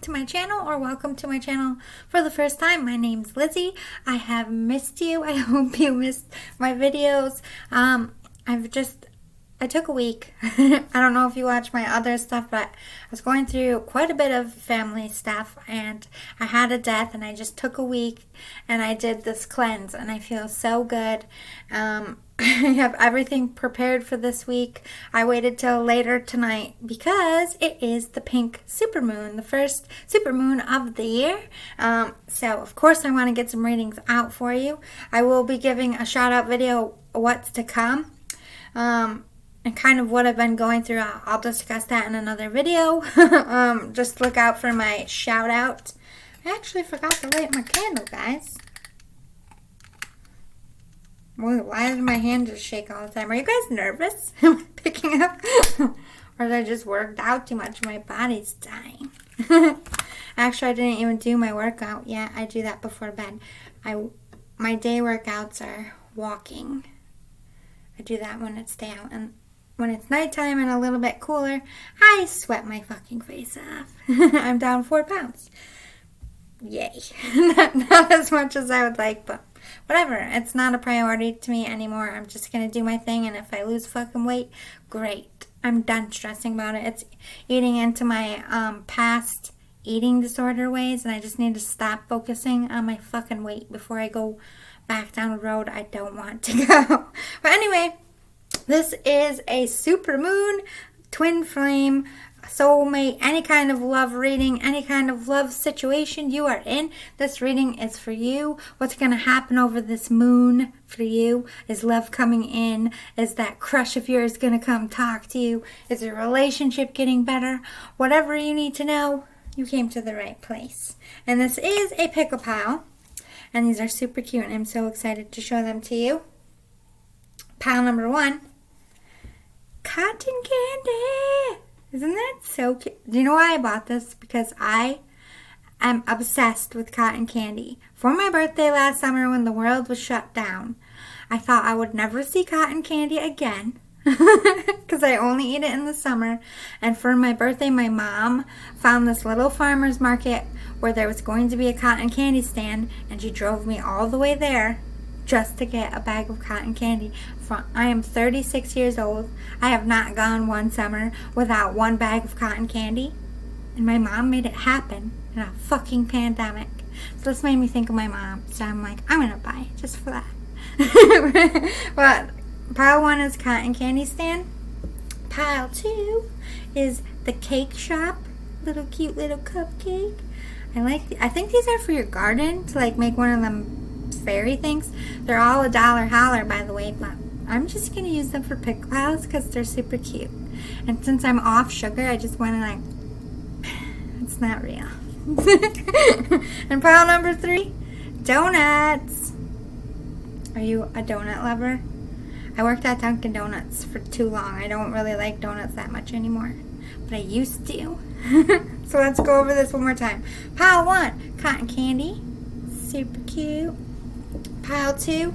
to my channel or welcome to my channel for the first time. My name's Lizzie. I have missed you. I hope you missed my videos. I took a week. I don't know if you watch my other stuff, but I was going through quite a bit of family stuff and I had a death and I just took a week and I did this cleanse and I feel so good. I have everything prepared for this week. I waited till later tonight because it is the pink supermoon, the first supermoon of the year. So of course I want to get some readings out for you. I will be giving a shout out video what's to come. And kind of what I've been going through. I'll discuss that in another video. Just look out for my shout out. I actually forgot to light my candle, guys. Why does my hand just shake all the time? Are you guys nervous? Am I picking up? Or did I just worked out too much? My body's dying. Actually, I didn't even do my workout yet. I do that before bed. My day workouts are walking. I do that when it's day out. And when it's nighttime and a little bit cooler, I sweat my fucking face off. I'm down 4 pounds. Yay. Not as much as I would like, but whatever. It's not a priority to me anymore. I'm just going to do my thing, and if I lose fucking weight, great. I'm done stressing about it. It's eating into my past eating disorder ways, and I just need to stop focusing on my fucking weight before I go back down a road I don't want to go. But anyway, this is a super moon, twin flame, soulmate, any kind of love reading, any kind of love situation you are in. This reading is for you. What's going to happen over this moon for you? Is love coming in? Is that crush of yours going to come talk to you? Is your relationship getting better? Whatever you need to know, you came to the right place. And this is a pickle pile. And these are super cute, and I'm so excited to show them to you. Pile number 1. Cotton candy. Isn't that so cute? Do you know why I bought this? Because I am obsessed with cotton candy. For my birthday last summer when the world was shut down, I thought I would never see cotton candy again. Because I only eat it in the summer. And for my birthday, my mom found this little farmer's market where there was going to be a cotton candy stand, and she drove me all the way there just to get a bag of cotton candy. I am 36 years old. I have not gone one summer without one bag of cotton candy, and my mom made it happen in a fucking pandemic. So this made me think of my mom, so I'm like, I'm gonna buy it just for that. But pile 1 is cotton candy stand. Pile 2 is the cake shop, cute little cupcake. I think these are for your garden, to like make one of them fairy things. They're all $1 holler, by the way, but I'm just going to use them for pickle piles because they're super cute. And since I'm off sugar, I just want to it's not real. And pile number 3, donuts. Are you a donut lover? I worked at Dunkin' Donuts for too long. I don't really like donuts that much anymore, but I used to. So let's go over this one more time. Pile 1, cotton candy. Super cute. Pile 2,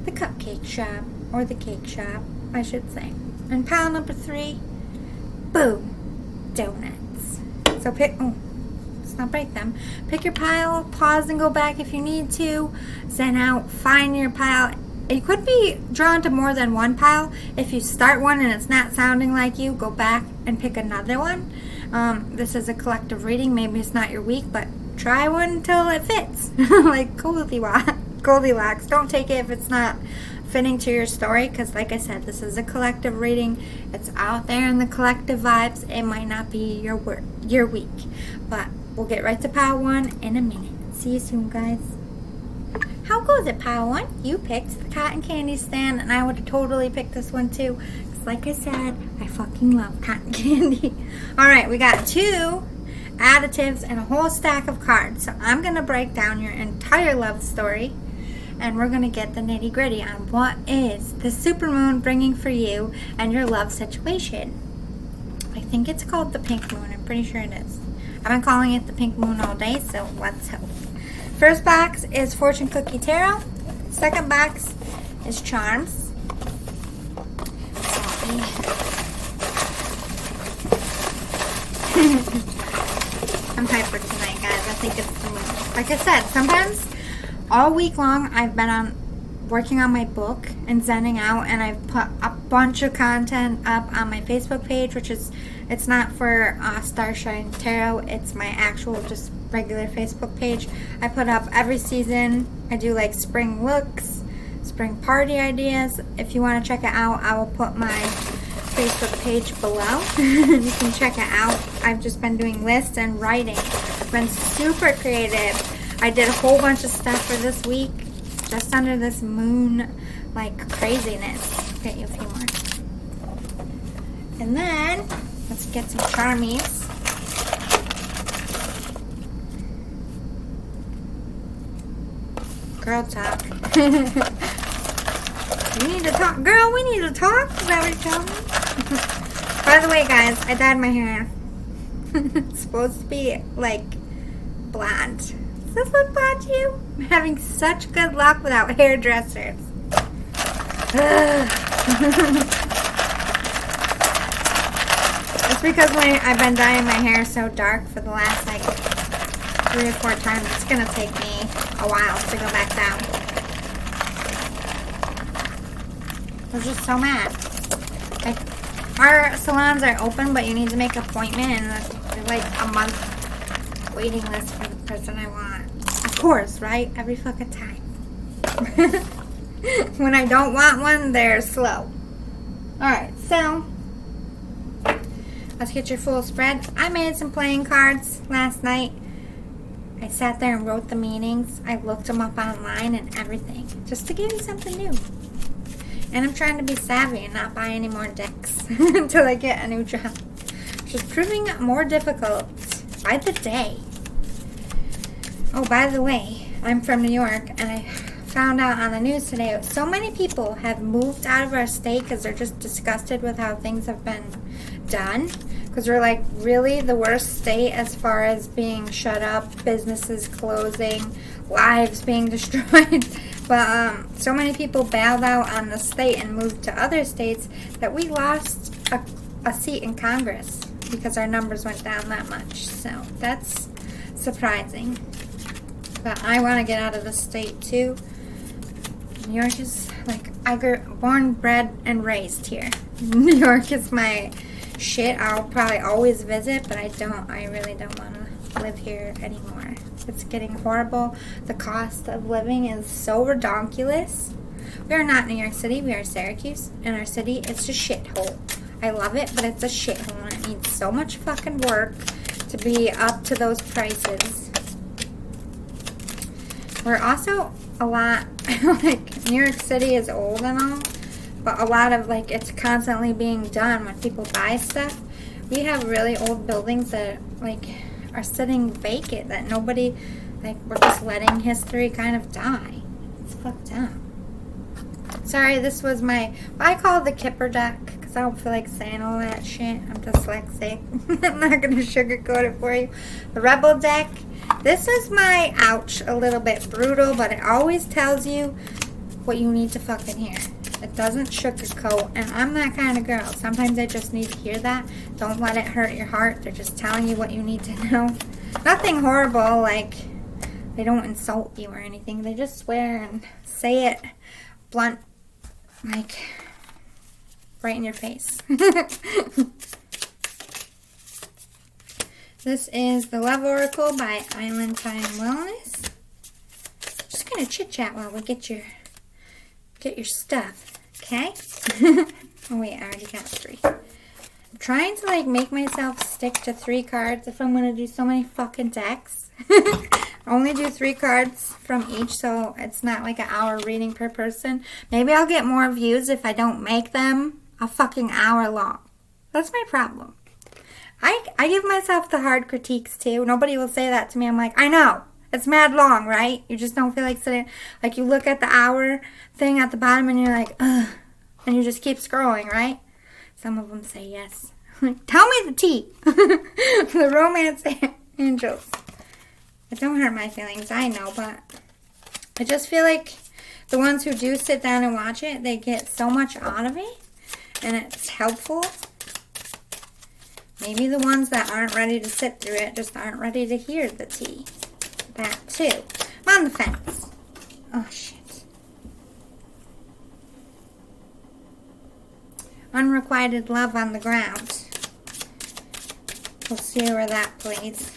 the cupcake shop. Or the cake shop, I should say. And pile number 3, boom, donuts. So let's not break them. Pick your pile, pause and go back if you need to. Zen out, find your pile. You could be drawn to more than one pile. If you start one and it's not sounding like you, go back and pick another one. This is a collective reading. Maybe it's not your week, but try one until it fits. Like Goldilocks. Don't take it if it's not fitting to your story, because like I said, this is a collective reading. It's out there in the collective vibes. It might not be your week, but we'll get right to pile 1 in a minute. See you soon, guys. How goes it, pile 1? You picked the cotton candy stand, and I would have totally picked this one too, because like I said, I fucking love cotton candy. Alright, we got 2 additives and a whole stack of cards, so I'm going to break down your entire love story, and we're going to get the nitty gritty on what is the supermoon bringing for you and your love situation. I think it's called the pink moon. I'm pretty sure it is. I've been calling it the pink moon all day, so let's hope. First box is Fortune Cookie Tarot. Second box is Charms. I'm hyper tonight. think it's the moon. Like I said, sometimes all week long I've been working on my book and zenning out, and I've put a bunch of content up on my Facebook page, which is, it's not for Starshine Tarot, it's my actual just regular Facebook page. I put up every season. I do like spring looks, spring party ideas. If you want to check it out, I will put my Facebook page below. You can check it out. I've just been doing lists and writing. I've been super creative. I did a whole bunch of stuff for this week just under this moon like craziness. Get you a few more. And then let's get some Charmies. Girl talk. We need to talk. Girl, we need to talk. Is that what you're telling me? By the way, guys, I dyed my hair. It's supposed to be like blonde. Does this look blonde to you? I'm having such good luck without hairdressers. It's because I've been dyeing my hair so dark for the last like 3 or 4 times. It's gonna take me a while to go back down. I was just so mad. Like, our salons are open, but you need to make an appointment, and there's like a month waiting list for the person I want. Of course, right? Every fucking time. When I don't want one, they're slow. Alright, so let's get your full spread. I made some playing cards last night. I sat there and wrote the meanings. I looked them up online and everything, just to give you something new. And I'm trying to be savvy and not buy any more decks until I get a new job, which is proving more difficult by the day. Oh, by the way, I'm from New York, and I found out on the news today so many people have moved out of our state because they're just disgusted with how things have been done. Because we're like really the worst state as far as being shut up, businesses closing, lives being destroyed. But so many people bailed out on the state and moved to other states that we lost a seat in Congress because our numbers went down that much. So that's surprising. But I want to get out of the state too. New York is like, I grew born, bred, and raised here. New York is my shit. I'll probably always visit, but I really don't want to live here anymore. It's getting horrible. The cost of living is so redonkulous. We are not New York City. We are Syracuse, and our city is a shithole. I love it, but it's a shithole, and it needs so much fucking work to be up to those prices. We're also a lot, like, New York City is old and all, but a lot of, like, it's constantly being done when people buy stuff. We have really old buildings that, like, are sitting vacant, that nobody, like, we're just letting history kind of die. It's fucked up. Sorry, this was my, I call it the Kipper deck, because I don't feel like saying all that shit. I'm dyslexic. I'm not going to sugarcoat it for you. The Rebel deck. This is my, ouch, a little bit brutal, but it always tells you what you need to fucking hear. It doesn't sugarcoat, and I'm that kind of girl. Sometimes I just need to hear that. Don't let it hurt your heart. They're just telling you what you need to know. Nothing horrible, like, they don't insult you or anything. They just swear and say it blunt, like, right in your face. This is the Love Oracle by Island Time Wellness. Just gonna chit chat while we get your stuff, okay? Oh wait, I already got 3. I'm trying to like make myself stick to 3 cards if I'm gonna do so many fucking decks. I only do 3 cards from each, so it's not like an hour reading per person. Maybe I'll get more views if I don't make them a fucking hour long. That's my problem. I give myself the hard critiques too. Nobody will say that to me. I'm like, I know. It's mad long, right? You just don't feel like sitting. Like you look at the hour thing at the bottom and you're like, ugh. And you just keep scrolling, right? Some of them say yes. Like, tell me the tea. The romance angels. It don't hurt my feelings, I know, but I just feel like the ones who do sit down and watch it, they get so much out of it. And it's helpful. Maybe the ones that aren't ready to sit through it just aren't ready to hear the tea. that too. I'm on the fence. Oh, shit. Unrequited love on the ground. We'll see where that plays.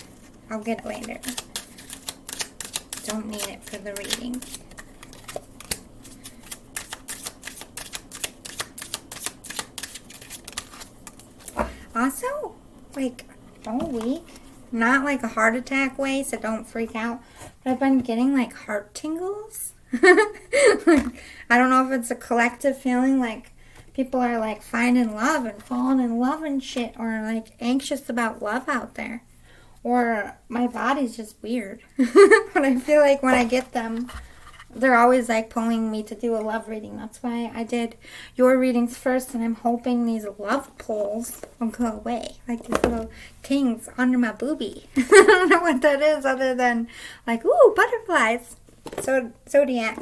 I'll get it later. Don't need it for the reading. Also, like, all week, not like a heart attack way, so don't freak out, but I've been getting like heart tingles. Like, I don't know if it's a collective feeling, like people are like finding love and falling in love and shit, or like anxious about love out there, or my body's just weird. But I feel like when I get them, they're always like pulling me to do a love reading. That's why I did your readings first, and I'm hoping these love pulls will go away. Like these little kings under my boobie. I don't know what that is other than like, ooh, butterflies. So Zodiac.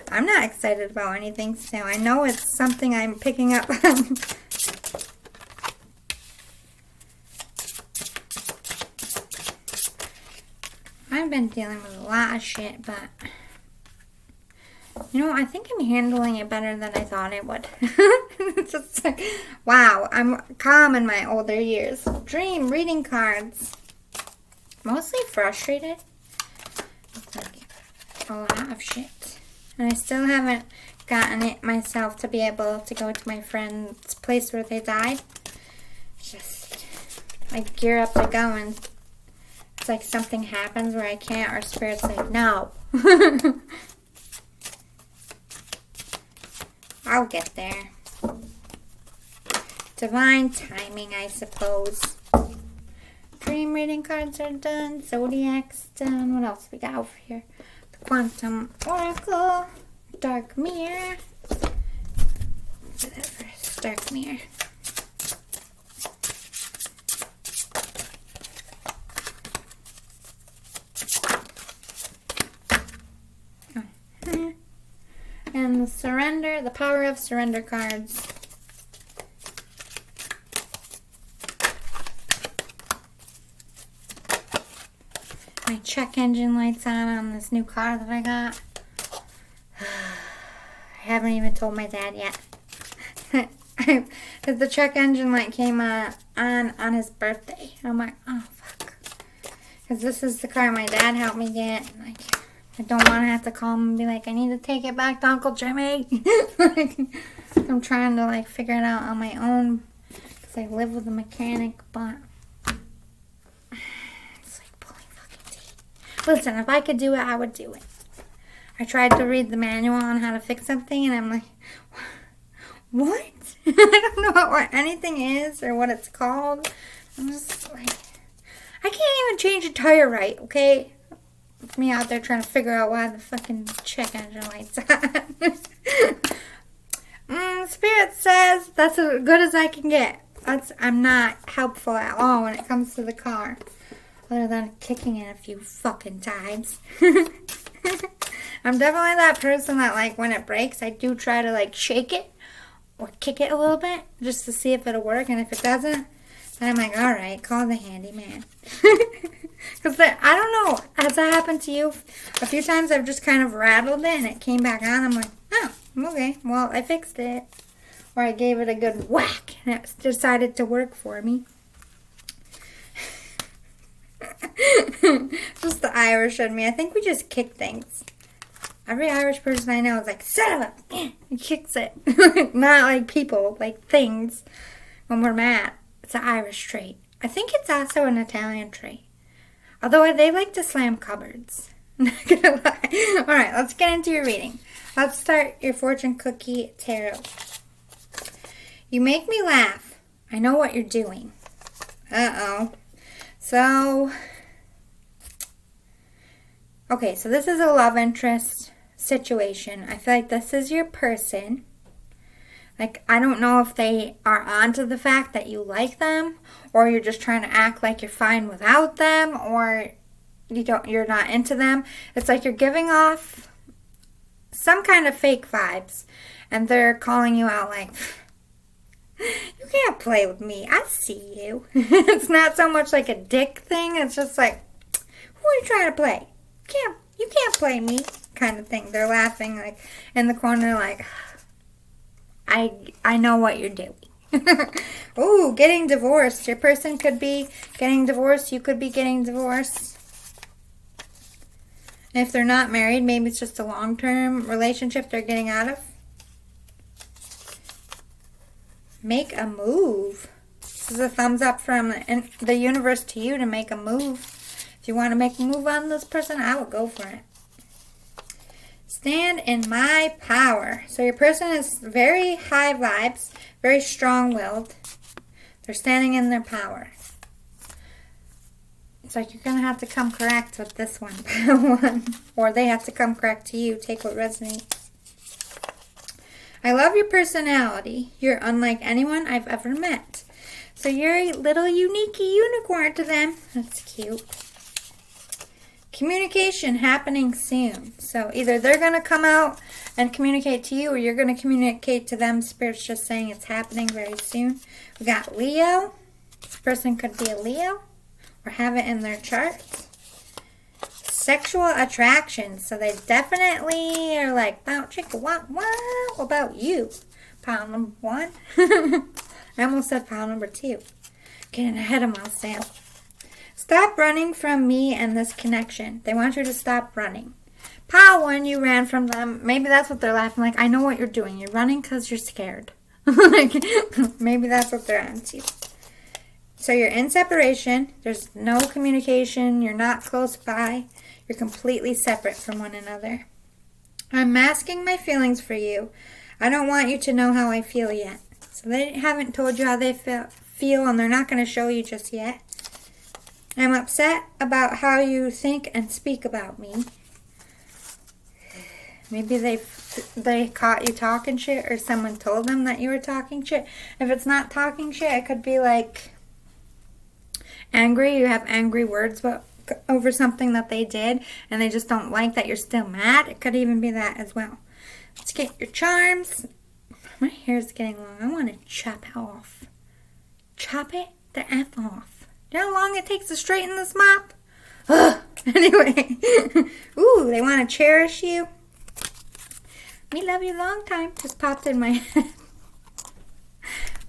I'm not excited about anything still. I know it's something I'm picking up on. I've been dealing with a lot of shit, but you know, I think I'm handling it better than I thought I would. It's just like, wow, I'm calm in my older years. Dream reading cards. Mostly frustrated. It's like a lot of shit. And I still haven't gotten it myself to be able to go to my friend's place where they died. Just like gear up to go, and it's like something happens where I can't, or Spirit's like, no. I'll get there. Divine timing, I suppose. Dream reading cards are done. Zodiac's done. What else we got over here? The Quantum Oracle. Dark Mirror. Do that first. Dark Mirror. And the surrender, the power of surrender cards. My check engine light's on this new car that I got. I haven't even told my dad yet. Because the check engine light came on his birthday. And I'm like, oh, fuck. Because this is the car my dad helped me get. Like, I don't want to have to call him and be like, I need to take it back to Uncle Jimmy. Like, I'm trying to like figure it out on my own because I live with a mechanic, but it's like pulling fucking teeth. Listen, if I could do it, I would do it. I tried to read the manual on how to fix something, and I'm like, what? I don't know what anything is or what it's called. I'm just like, I can't even change a tire right, okay? It's me out there trying to figure out why the fucking check engine light's on. Spirit says that's as good as I can get. I'm not helpful at all when it comes to the car. Other than kicking it a few fucking times. I'm definitely that person that, like, when it breaks, I do try to, like, shake it or kick it a little bit just to see if it'll work. And if it doesn't, then I'm like, all right, call the handyman. Because I don't know, has that happened to you? A few times I've just kind of rattled it and it came back on. I'm like, oh, okay, well, I fixed it. Or I gave it a good whack and it decided to work for me. Just the Irish in me. I think we just kick things. Every Irish person I know is like, set up, and kicks it. Not like people, like things when we're mad. It's an Irish trait. I think it's also an Italian trait. Although they like to slam cupboards. Not gonna lie. Alright, let's get into your reading. Let's start your fortune cookie tarot. You make me laugh. I know what you're doing. Uh-oh. So, okay, so this is a love interest situation. I feel like this is your person. Like, I don't know if they are onto the fact that you like them, or you're just trying to act like you're fine without them, or you're not into them. It's like you're giving off some kind of fake vibes, and they're calling you out like, you can't play with me. I see you. It's not so much like a dick thing. It's just like, who are you trying to play? You can't play me, kind of thing. They're laughing like in the corner, like, I know what you're doing. Ooh, getting divorced. Your person could be getting divorced. You could be getting divorced. And if they're not married, maybe it's just a long-term relationship they're getting out of. Make a move. This is a thumbs up from the universe to you to make a move. If you want to make a move on this person, I would go for it. Stand in my power. So your person is very high vibes, very strong-willed. They're standing in their power. It's like you're going to have to come correct with this one. Or they have to come correct to you. Take what resonates. I love your personality. You're unlike anyone I've ever met. So you're a little unique unicorn to them. That's cute. Communication happening soon. So either they're going to come out and communicate to you, or you're going to communicate to them. Spirit's just saying it's happening very soon. We got Leo. This person could be a Leo or have it in their chart. Sexual attraction. So they definitely are like, bow chicka what about you? Pile number 1. I almost said pile number 2. Getting ahead of myself. Stop running from me and this connection. They want you to stop running. Pile 1, you ran from them. Maybe that's what they're laughing like. I know what you're doing. You're running because you're scared. Like, maybe that's what they're onto. So you're in separation. There's no communication. You're not close by. You're completely separate from one another. I'm masking my feelings for you. I don't want you to know how I feel yet. So they haven't told you how they feel, and they're not going to show you just yet. I'm upset about how you think and speak about me. Maybe they caught you talking shit, or someone told them that you were talking shit. If it's not talking shit, it could be like angry. You have angry words over something that they did, and they just don't like that you're still mad. It could even be that as well. Let's get your charms. My hair's getting long. I want to chop it off. Chop it the F off. You know how long it takes to straighten this mop? Ugh. Anyway. Ooh, they want to cherish you. Me love you long time. Just popped in my head.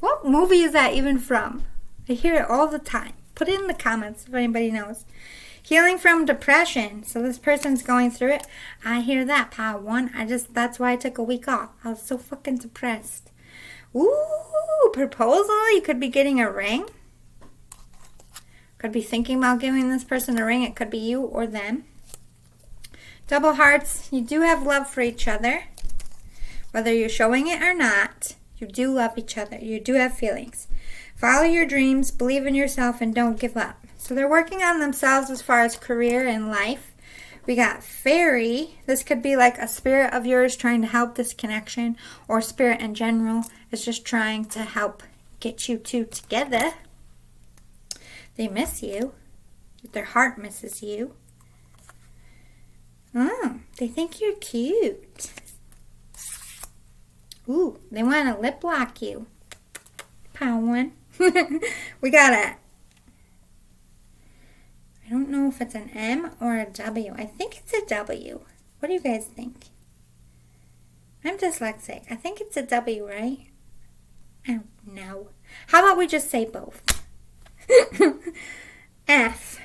What movie is that even from? I hear it all the time. Put it in the comments if anybody knows. Healing from depression. So this person's going through it. I hear that, pile 1. That's why I took a week off. I was so fucking depressed. Ooh, proposal. You could be getting a ring. Could be thinking about giving this person a ring. It could be you or them. Double hearts. You do have love for each other. Whether you're showing it or not, you do love each other. You do have feelings. Follow your dreams, believe in yourself, and don't give up. So they're working on themselves as far as career and life. We got fairy. This could be like a spirit of yours trying to help this connection, or spirit in general is just trying to help get you two together. They miss you. Their heart misses you. Oh, they think you're cute. Ooh, they want to lip lock you. Pile 1. We got I don't know if it's an M or a W. I think it's a W. What do you guys think? I'm dyslexic. I think it's a W, right? I don't know. How about we just say both? F.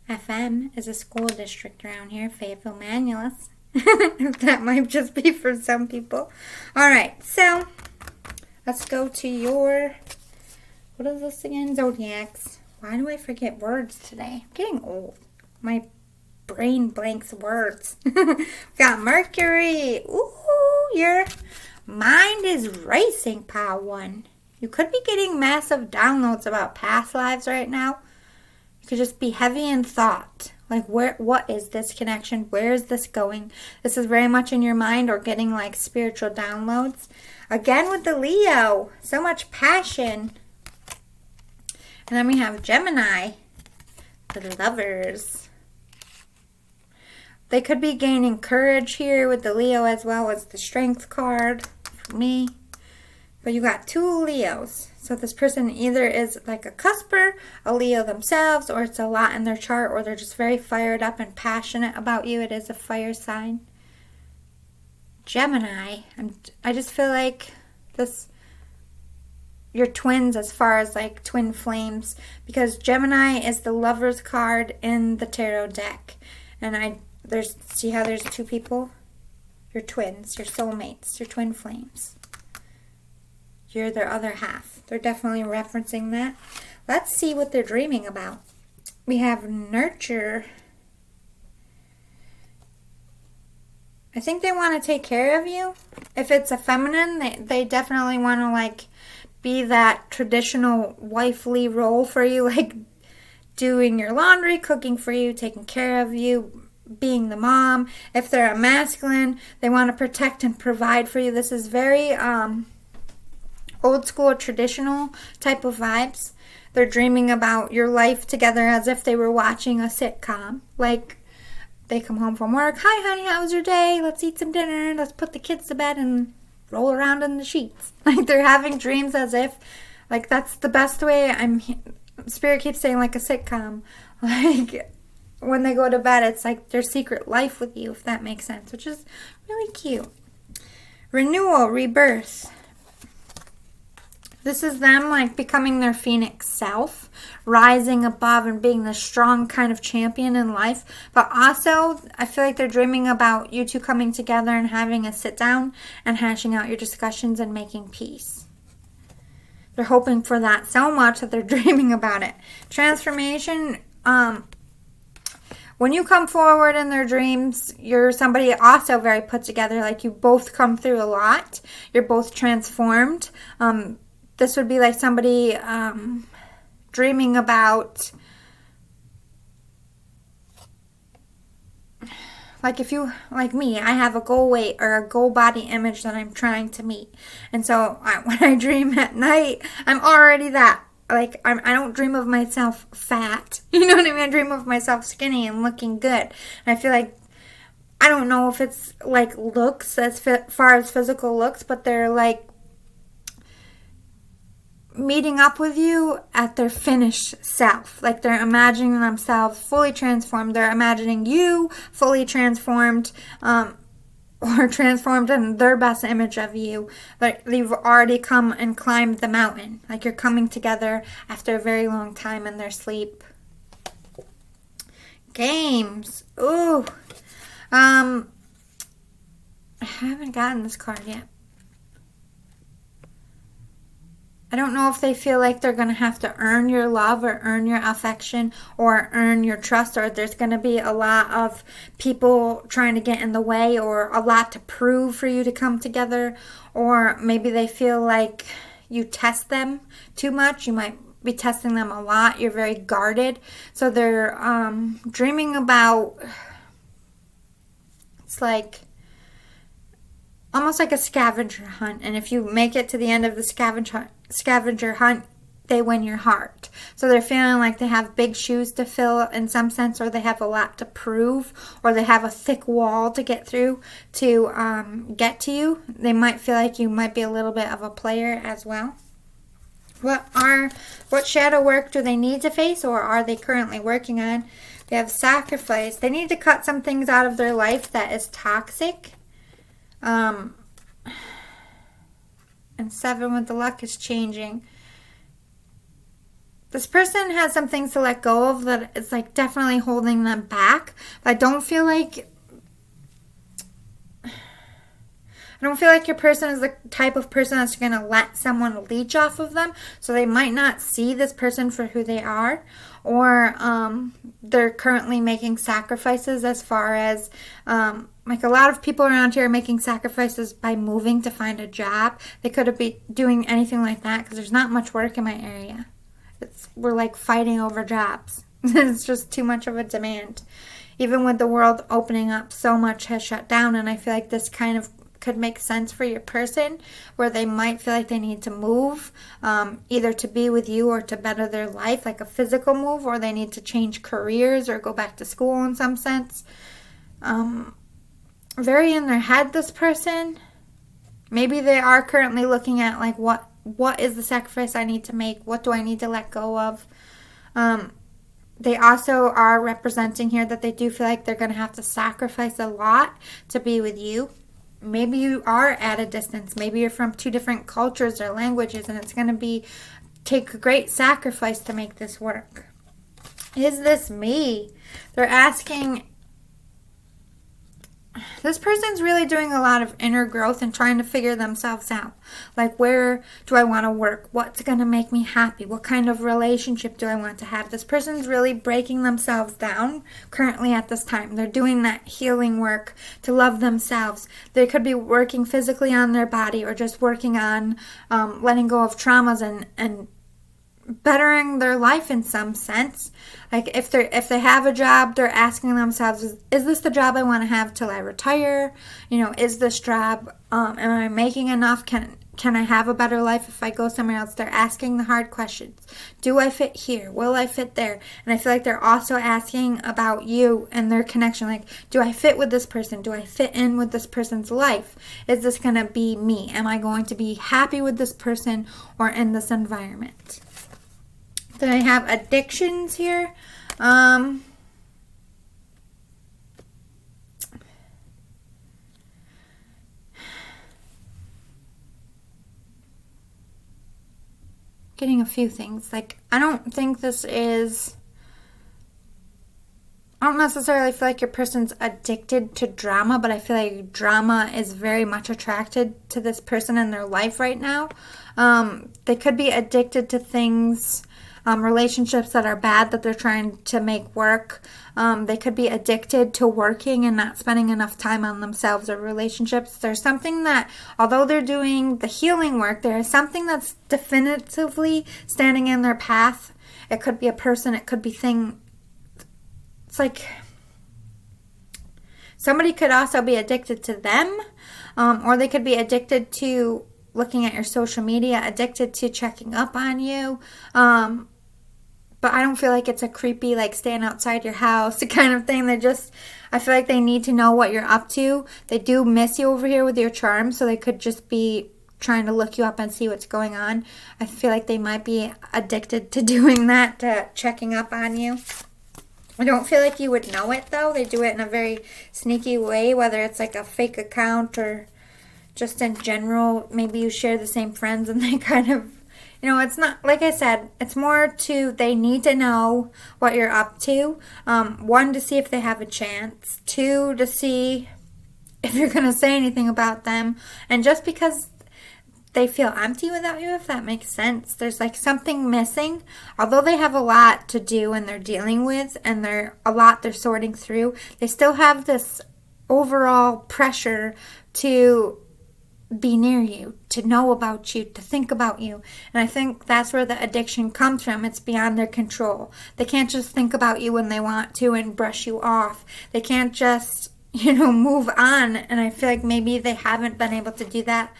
FM is a school district around here. Fayetteville Manulus. That might just be for some people. Alright, so let's go to your, what is this again? Zodiacs. Why do I forget words today? I'm getting old. My brain blanks words. We got Mercury. Ooh, your mind is racing, pile 1. You could be getting massive downloads about past lives right now. You could just be heavy in thought. Like, what is this connection? Where is this going? This is very much in your mind, or getting like spiritual downloads. Again with the Leo. So much passion. And then we have Gemini. The Lovers. They could be gaining courage here with the Leo, as well as the Strength card for me. But you got two Leos. So this person either is like a cusper, a Leo themselves, or it's a lot in their chart, or they're just very fired up and passionate about you. It is a fire sign. Gemini. I just feel like you're twins as far as like twin flames, because Gemini is the Lover's card in the tarot deck. And see how there's two people? You're twins, you're soulmates, you're twin flames. You're their other half. They're definitely referencing that. Let's see what they're dreaming about. We have nurture. I think they want to take care of you. If it's a feminine, they definitely want to like be that traditional wifely role for you, like doing your laundry, cooking for you, taking care of you, being the mom. If they're a masculine, they want to protect and provide for you. This is very old school, traditional type of vibes. They're dreaming about your life together as if they were watching a sitcom. Like, they come home from work. Hi, honey, how was your day? Let's eat some dinner. Let's put the kids to bed and roll around in the sheets. Like, they're having dreams as if, like, that's the best way. Spirit keeps saying, like a sitcom. Like, when they go to bed, it's like their secret life with you, if that makes sense, which is really cute. Renewal, rebirth. This is them like becoming their phoenix self, rising above and being the strong kind of champion in life. But also, I feel like they're dreaming about you two coming together and having a sit down and hashing out your discussions and making peace. They're hoping for that so much that they're dreaming about it. Transformation, when you come forward in their dreams, you're somebody also very put together. Like, you both come through a lot. You're both transformed. This would be like somebody dreaming about, like if you, like me, I have a goal weight or a goal body image that I'm trying to meet. And so when I dream at night, I'm already that. Like, I don't dream of myself fat. You know what I mean? I dream of myself skinny and looking good. And I feel like, I don't know if it's like looks as far as physical looks, but they're like meeting up with you at their finished self. Like, they're imagining themselves fully transformed. They're imagining you fully transformed, or transformed in their best image of you. Like, you've already come and climbed the mountain. Like, you're coming together after a very long time in their sleep. Games. Ooh. I haven't gotten this card yet. I don't know if they feel like they're going to have to earn your love or earn your affection or earn your trust, or there's going to be a lot of people trying to get in the way or a lot to prove for you to come together, or maybe they feel like you test them too much. You might be testing them a lot. You're very guarded. So they're dreaming about, it's like almost like a scavenger hunt, and if you make it to the end of the scavenger hunt, they win your heart. So they're feeling like they have big shoes to fill in some sense, or they have a lot to prove, or they have a thick wall to get through to get to you. They might feel like you might be a little bit of a player as well. What shadow work do they need to face, or are they currently working on? They have sacrifice. They need to cut some things out of their life that is toxic. And 7 with the luck is changing. This person has some things to let go of that is like definitely holding them back. But I don't feel like your person is the type of person that's going to let someone leech off of them. So they might not see this person for who they are. Or they're currently making sacrifices as far as, like a lot of people around here are making sacrifices by moving to find a job. They could be doing anything like that because there's not much work in my area. We're like fighting over jobs. It's just too much of a demand. Even with the world opening up, so much has shut down, and I feel like this kind of could make sense for your person, where they might feel like they need to move, either to be with you or to better their life, like a physical move, or they need to change careers or go back to school in some sense. Very in their head, this person. Maybe they are currently looking at like what is the sacrifice I need to make? What do I need to let go of? They also are representing here that they do feel like they're going to have to sacrifice a lot to be with you. Maybe you are at a distance. Maybe you're from two different cultures or languages, and it's going to take a great sacrifice to make this work. Is this me? They're asking, this person's really doing a lot of inner growth and trying to figure themselves out. Like, where do I want to work? What's going to make me happy? What kind of relationship do I want to have? This person's really breaking themselves down currently at this time. They're doing that healing work to love themselves. They could be working physically on their body or just working on letting go of traumas and bettering their life in some sense. Like if they have a job, they're asking themselves, is this the job I want to have till I retire? Is this job, am I making enough? Can I have a better life if I go somewhere else? They're asking the hard questions. Do I fit here? Will I fit there? And I feel like they're also asking about you and their connection. Like, do I fit with this person? Do I fit in with this person's life? Is this going to be me? Am I going to be happy with this person or in this environment? Then I have addictions here. Getting a few things. Like, I don't necessarily feel like your person's addicted to drama, but I feel like drama is very much attracted to this person in their life right now. They could be addicted to things, relationships that are bad that they're trying to make work. They could be addicted to working and not spending enough time on themselves or relationships. There's something that, although they're doing the healing work, there is something that's definitively standing in their path. It could be a person, it could be thing. It's like somebody could also be addicted to them, or they could be addicted to looking at your social media, addicted to checking up on you. But I don't feel like it's a creepy, like, staying outside your house kind of thing. I feel like they need to know what you're up to. They do miss you over here with your charm, so they could just be trying to look you up and see what's going on. I feel like they might be addicted to doing that, to checking up on you. I don't feel like you would know it, though. They do it in a very sneaky way, whether it's like a fake account or just in general. Maybe you share the same friends and they kind of, it's not, like I said, it's more to, they need to know what you're up to. One, to see if they have a chance. Two, to see if you're going to say anything about them. And just because they feel empty without you, if that makes sense. There's like something missing. Although they have a lot to do and they're dealing with and they're sorting through, they still have this overall pressure to be near you, to know about you, to think about you. And I think that's where the addiction comes from. It's beyond their control. They can't just think about you when they want to and brush you off. They can't just, move on. And I feel like maybe they haven't been able to do that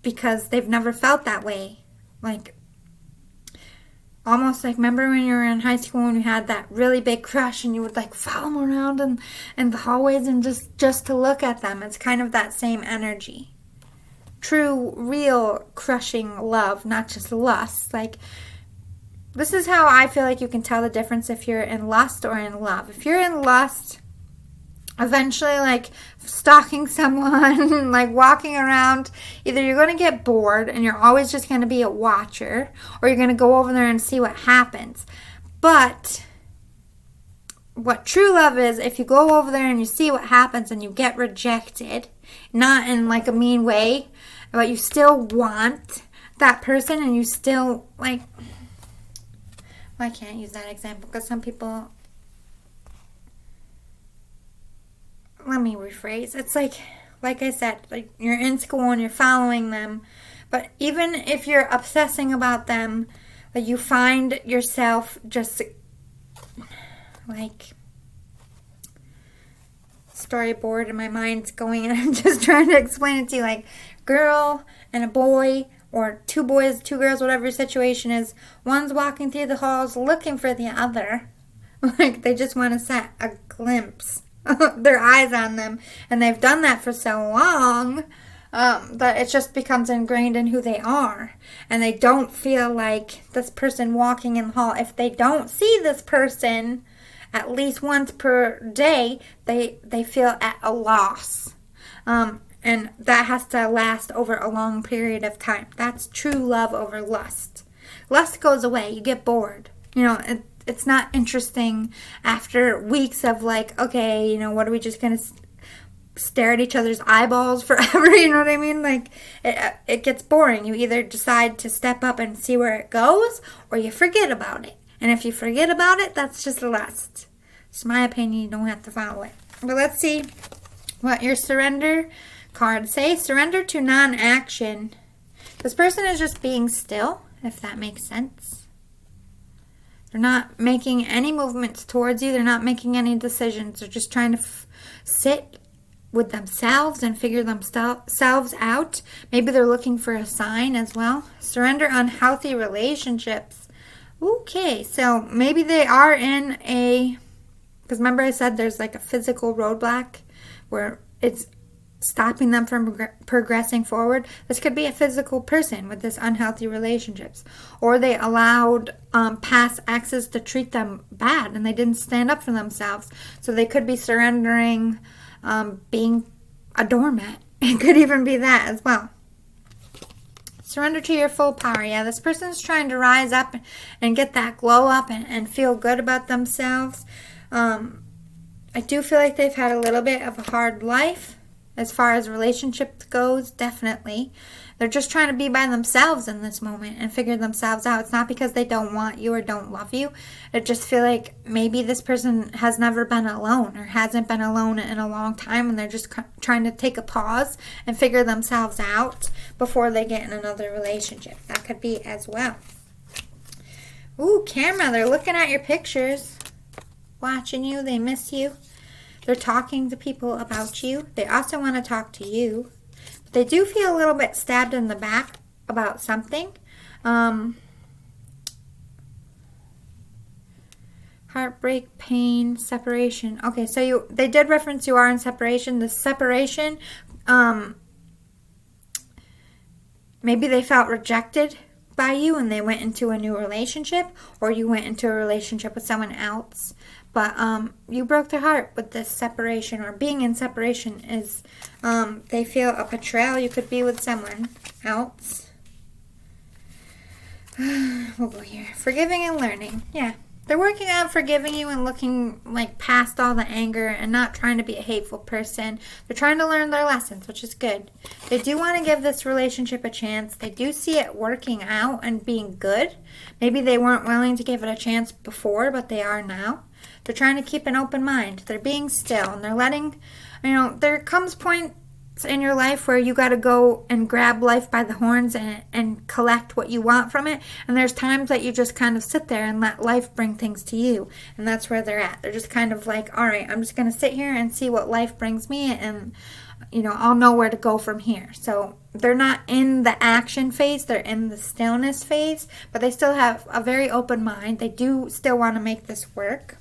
because they've never felt that way. Like, almost like, remember when you were in high school and you had that really big crush and you would like follow them around in the hallways and just to look at them. It's kind of that same energy. True, real crushing love, not just lust. Like, this is how I feel like you can tell the difference if you're in lust or in love. If you're in lust, eventually, like, stalking someone, like walking around, either you're going to get bored and you're always just going to be a watcher, or you're going to go over there and see what happens. But what true love is, if you go over there and you see what happens and you get rejected, not in like a mean way, but you still want that person and you still, like, well, I can't use that example because some people, let me rephrase. It's like I said, like, you're in school and you're following them, but even if you're obsessing about them, like, you find yourself just like, storyboard in my mind's going and I'm just trying to explain it to you, like, girl and a boy, or two boys, two girls, whatever your situation is, one's walking through the halls looking for the other. Like, they just want to set a glimpse, their eyes on them, and they've done that for so long. That it just becomes ingrained in who they are. And they don't feel like this person walking in the hall, if they don't see this person at least once per day, they feel at a loss. And that has to last over a long period of time. That's true love over lust. Lust goes away. You get bored. It's not interesting after weeks of like, okay, what are we just going to stare at each other's eyeballs forever? You know what I mean? Like, it gets boring. You either decide to step up and see where it goes, or you forget about it. And if you forget about it, that's just lust. It's my opinion. You don't have to follow it. But let's see what your surrender cards say. Surrender to non-action. This person is just being still, if that makes sense. They're not making any movements towards you. They're not making any decisions. They're just trying to sit with themselves and figure themselves out. Maybe they're looking for a sign as well. Surrender unhealthy relationships. Okay, so maybe they are in because remember I said there's like a physical roadblock where it's stopping them from progressing forward. This could be a physical person with this unhealthy relationships, or they allowed past exes to treat them bad and they didn't stand up for themselves. So they could be surrendering being a doormat. It could even be that as well. Surrender to your full power. Yeah, this person's trying to rise up and get that glow up and feel good about themselves. I do feel like they've had a little bit of a hard life as far as relationships goes, definitely. They're just trying to be by themselves in this moment and figure themselves out. It's not because they don't want you or don't love you. I just feel like maybe this person has never been alone or hasn't been alone in a long time, and they're just trying to take a pause and figure themselves out before they get in another relationship. That could be as well. Ooh, camera. They're looking at your pictures, watching you. They miss you. They're talking to people about you. They also want to talk to you. But they do feel a little bit stabbed in the back about something. Heartbreak, pain, separation. Okay, so they did reference you are in separation. The separation, maybe they felt rejected by you and they went into a new relationship, or you went into a relationship with someone else. But you broke their heart with this separation, or being in separation is, they feel a betrayal. You could be with someone else. We'll go here. Forgiving and learning. Yeah. They're working on forgiving you and looking like past all the anger and not trying to be a hateful person. They're trying to learn their lessons, which is good. They do want to give this relationship a chance. They do see it working out and being good. Maybe they weren't willing to give it a chance before, but they are now. They're trying to keep an open mind. They're being still, and they're letting, there comes points in your life where you got to go and grab life by the horns and collect what you want from it. And there's times that you just kind of sit there and let life bring things to you. And that's where they're at. They're just kind of like, all right, I'm just going to sit here and see what life brings me, and, I'll know where to go from here. So they're not in the action phase. They're in the stillness phase, but they still have a very open mind. They do still want to make this work.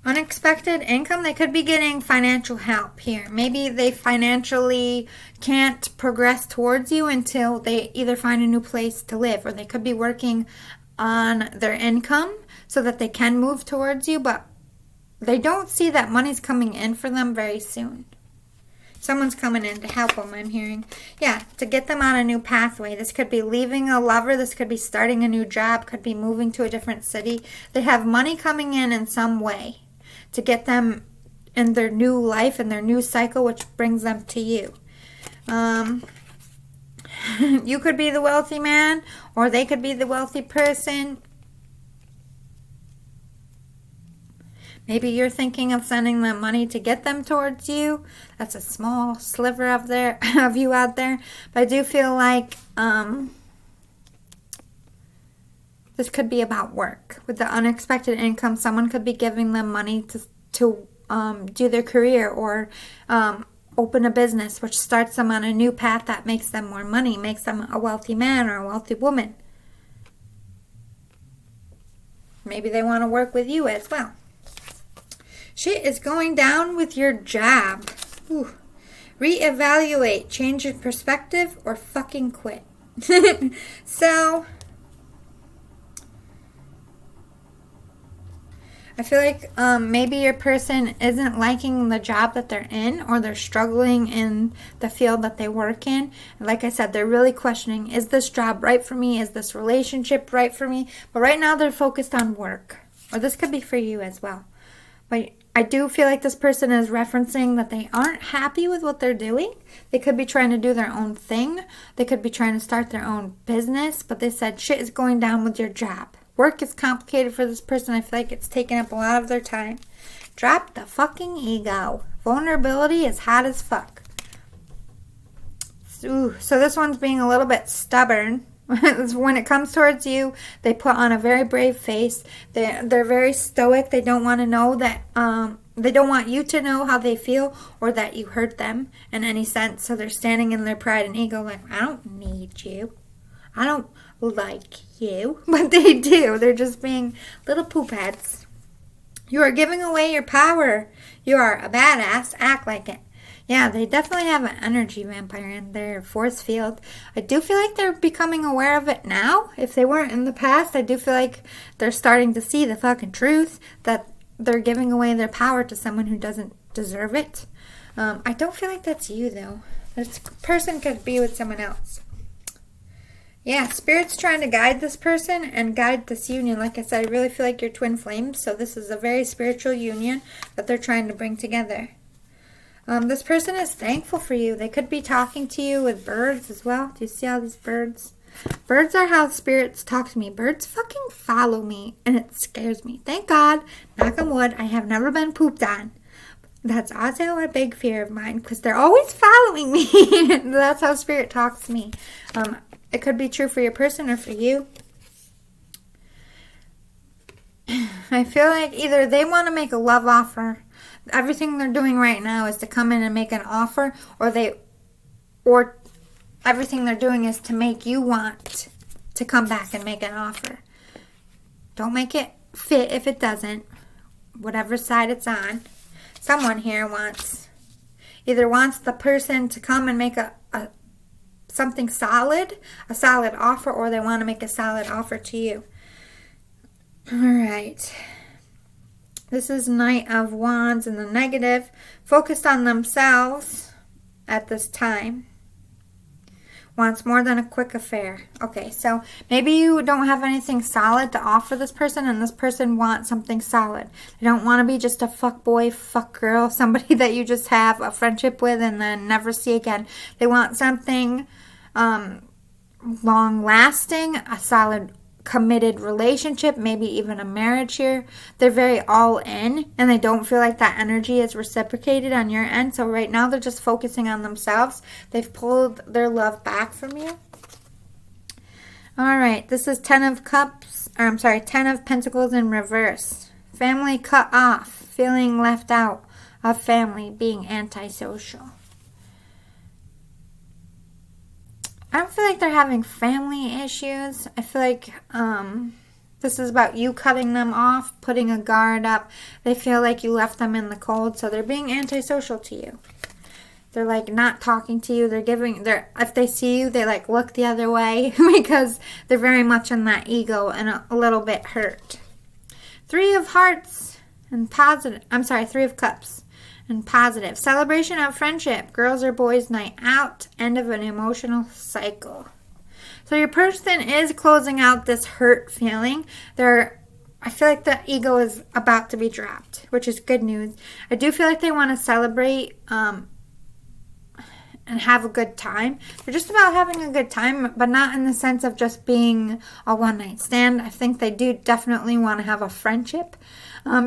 Unexpected income. They could be getting financial help here. Maybe they financially can't progress towards you until they either find a new place to live, or they could be working on their income so that they can move towards you, but they don't see that money's coming in for them very soon. Someone's coming in to help them, I'm hearing. Yeah, to get them on a new pathway. This could be leaving a lover. This could be starting a new job. Could be moving to a different city. They have money coming in some way to get them in their new life and their new cycle, which brings them to you. You could be the wealthy man, or they could be the wealthy person. Maybe you're thinking of sending them money to get them towards you. That's a small sliver of you out there. But I do feel like this could be about work. With the unexpected income, someone could be giving them money to do their career, or open a business, which starts them on a new path that makes them more money, makes them a wealthy man or a wealthy woman. Maybe they want to work with you as well. Shit is going down with your job. Ooh. Reevaluate, change your perspective, or fucking quit. So, I feel like maybe your person isn't liking the job that they're in, or they're struggling in the field that they work in. Like I said, they're really questioning, is this job right for me? Is this relationship right for me? But right now they're focused on work. Or this could be for you as well. But I do feel like this person is referencing that they aren't happy with what they're doing. They could be trying to do their own thing. They could be trying to start their own business. But they said shit is going down with your job. Work is complicated for this person. I feel like it's taking up a lot of their time. Drop the fucking ego. Vulnerability is hot as fuck. Ooh, so this one's being a little bit stubborn. When it comes towards you, they put on a very brave face. They're very stoic. They don't want to know that, they don't want you to know how they feel or that you hurt them in any sense. So they're standing in their pride and ego like, I don't need you. I don't like you. But they do. They're just being little poop heads. You are giving away your power. You are a badass. Act like it. Yeah, they definitely have an energy vampire in their force field. I do feel like they're becoming aware of it now. If they weren't in the past, I do feel like they're starting to see the fucking truth that they're giving away their power to someone who doesn't deserve it. I don't feel like that's you, though. This person could be with someone else. Yeah, Spirit's trying to guide this person and guide this union. Like I said, I really feel like you're twin flames, so this is a very spiritual union that they're trying to bring together. This person is thankful for you. They could be talking to you with birds as well. Do you see all these birds? Birds are how spirits talk to me. Birds fucking follow me, and it scares me. Thank God, knock on wood, I have never been pooped on. That's also a big fear of mine, because they're always following me. That's how spirit talks to me. It could be true for your person or for you. I feel like either they want to make a love offer. Everything they're doing right now is to come in and make an offer, or everything they're doing is to make you want to come back and make an offer. Don't make it fit if it doesn't. Whatever side it's on. Someone here either wants the person to come and make something solid, a solid offer, or they want to make a solid offer to you. All right. This is Knight of Wands in the negative. Focused on themselves at this time. Wants more than a quick affair. Okay, so maybe you don't have anything solid to offer this person, and this person wants something solid. They don't want to be just a fuck boy, fuck girl, somebody that you just have a friendship with and then never see again. They want something long-lasting, a solid committed relationship, maybe even a marriage here. They're very all in, and they don't feel like that energy is reciprocated on your end. So right now they're just focusing on themselves. They've pulled their love back from you. All right, this is 10 of Pentacles in reverse. Family cut off, feeling left out of family, being antisocial. I don't feel like they're having family issues. I feel like this is about you cutting them off, putting a guard up. They feel like you left them in the cold, so they're being antisocial to you. They're like not talking to you. If they see you, they like look the other way because they're very much in that ego and a little bit hurt. 3 of Hearts and positive. 3 of Cups. And positive. Celebration of friendship. Girls or boys night out. End of an emotional cycle. So your person is closing out this hurt feeling. I feel like the ego is about to be dropped, which is good news. I do feel like they want to celebrate and have a good time. They're just about having a good time, but not in the sense of just being a one-night stand. I think they do definitely want to have a friendship.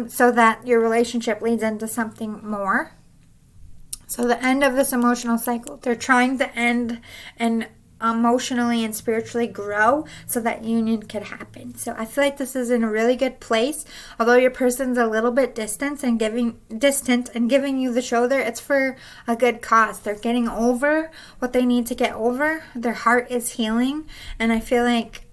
So that your relationship leads into something more. So the end of this emotional cycle. They're trying to end and emotionally and spiritually grow so that union could happen. So I feel like this is in a really good place. Although your person's a little bit distant and giving you the shoulder, it's for a good cause. They're getting over what they need to get over. Their heart is healing. And I feel like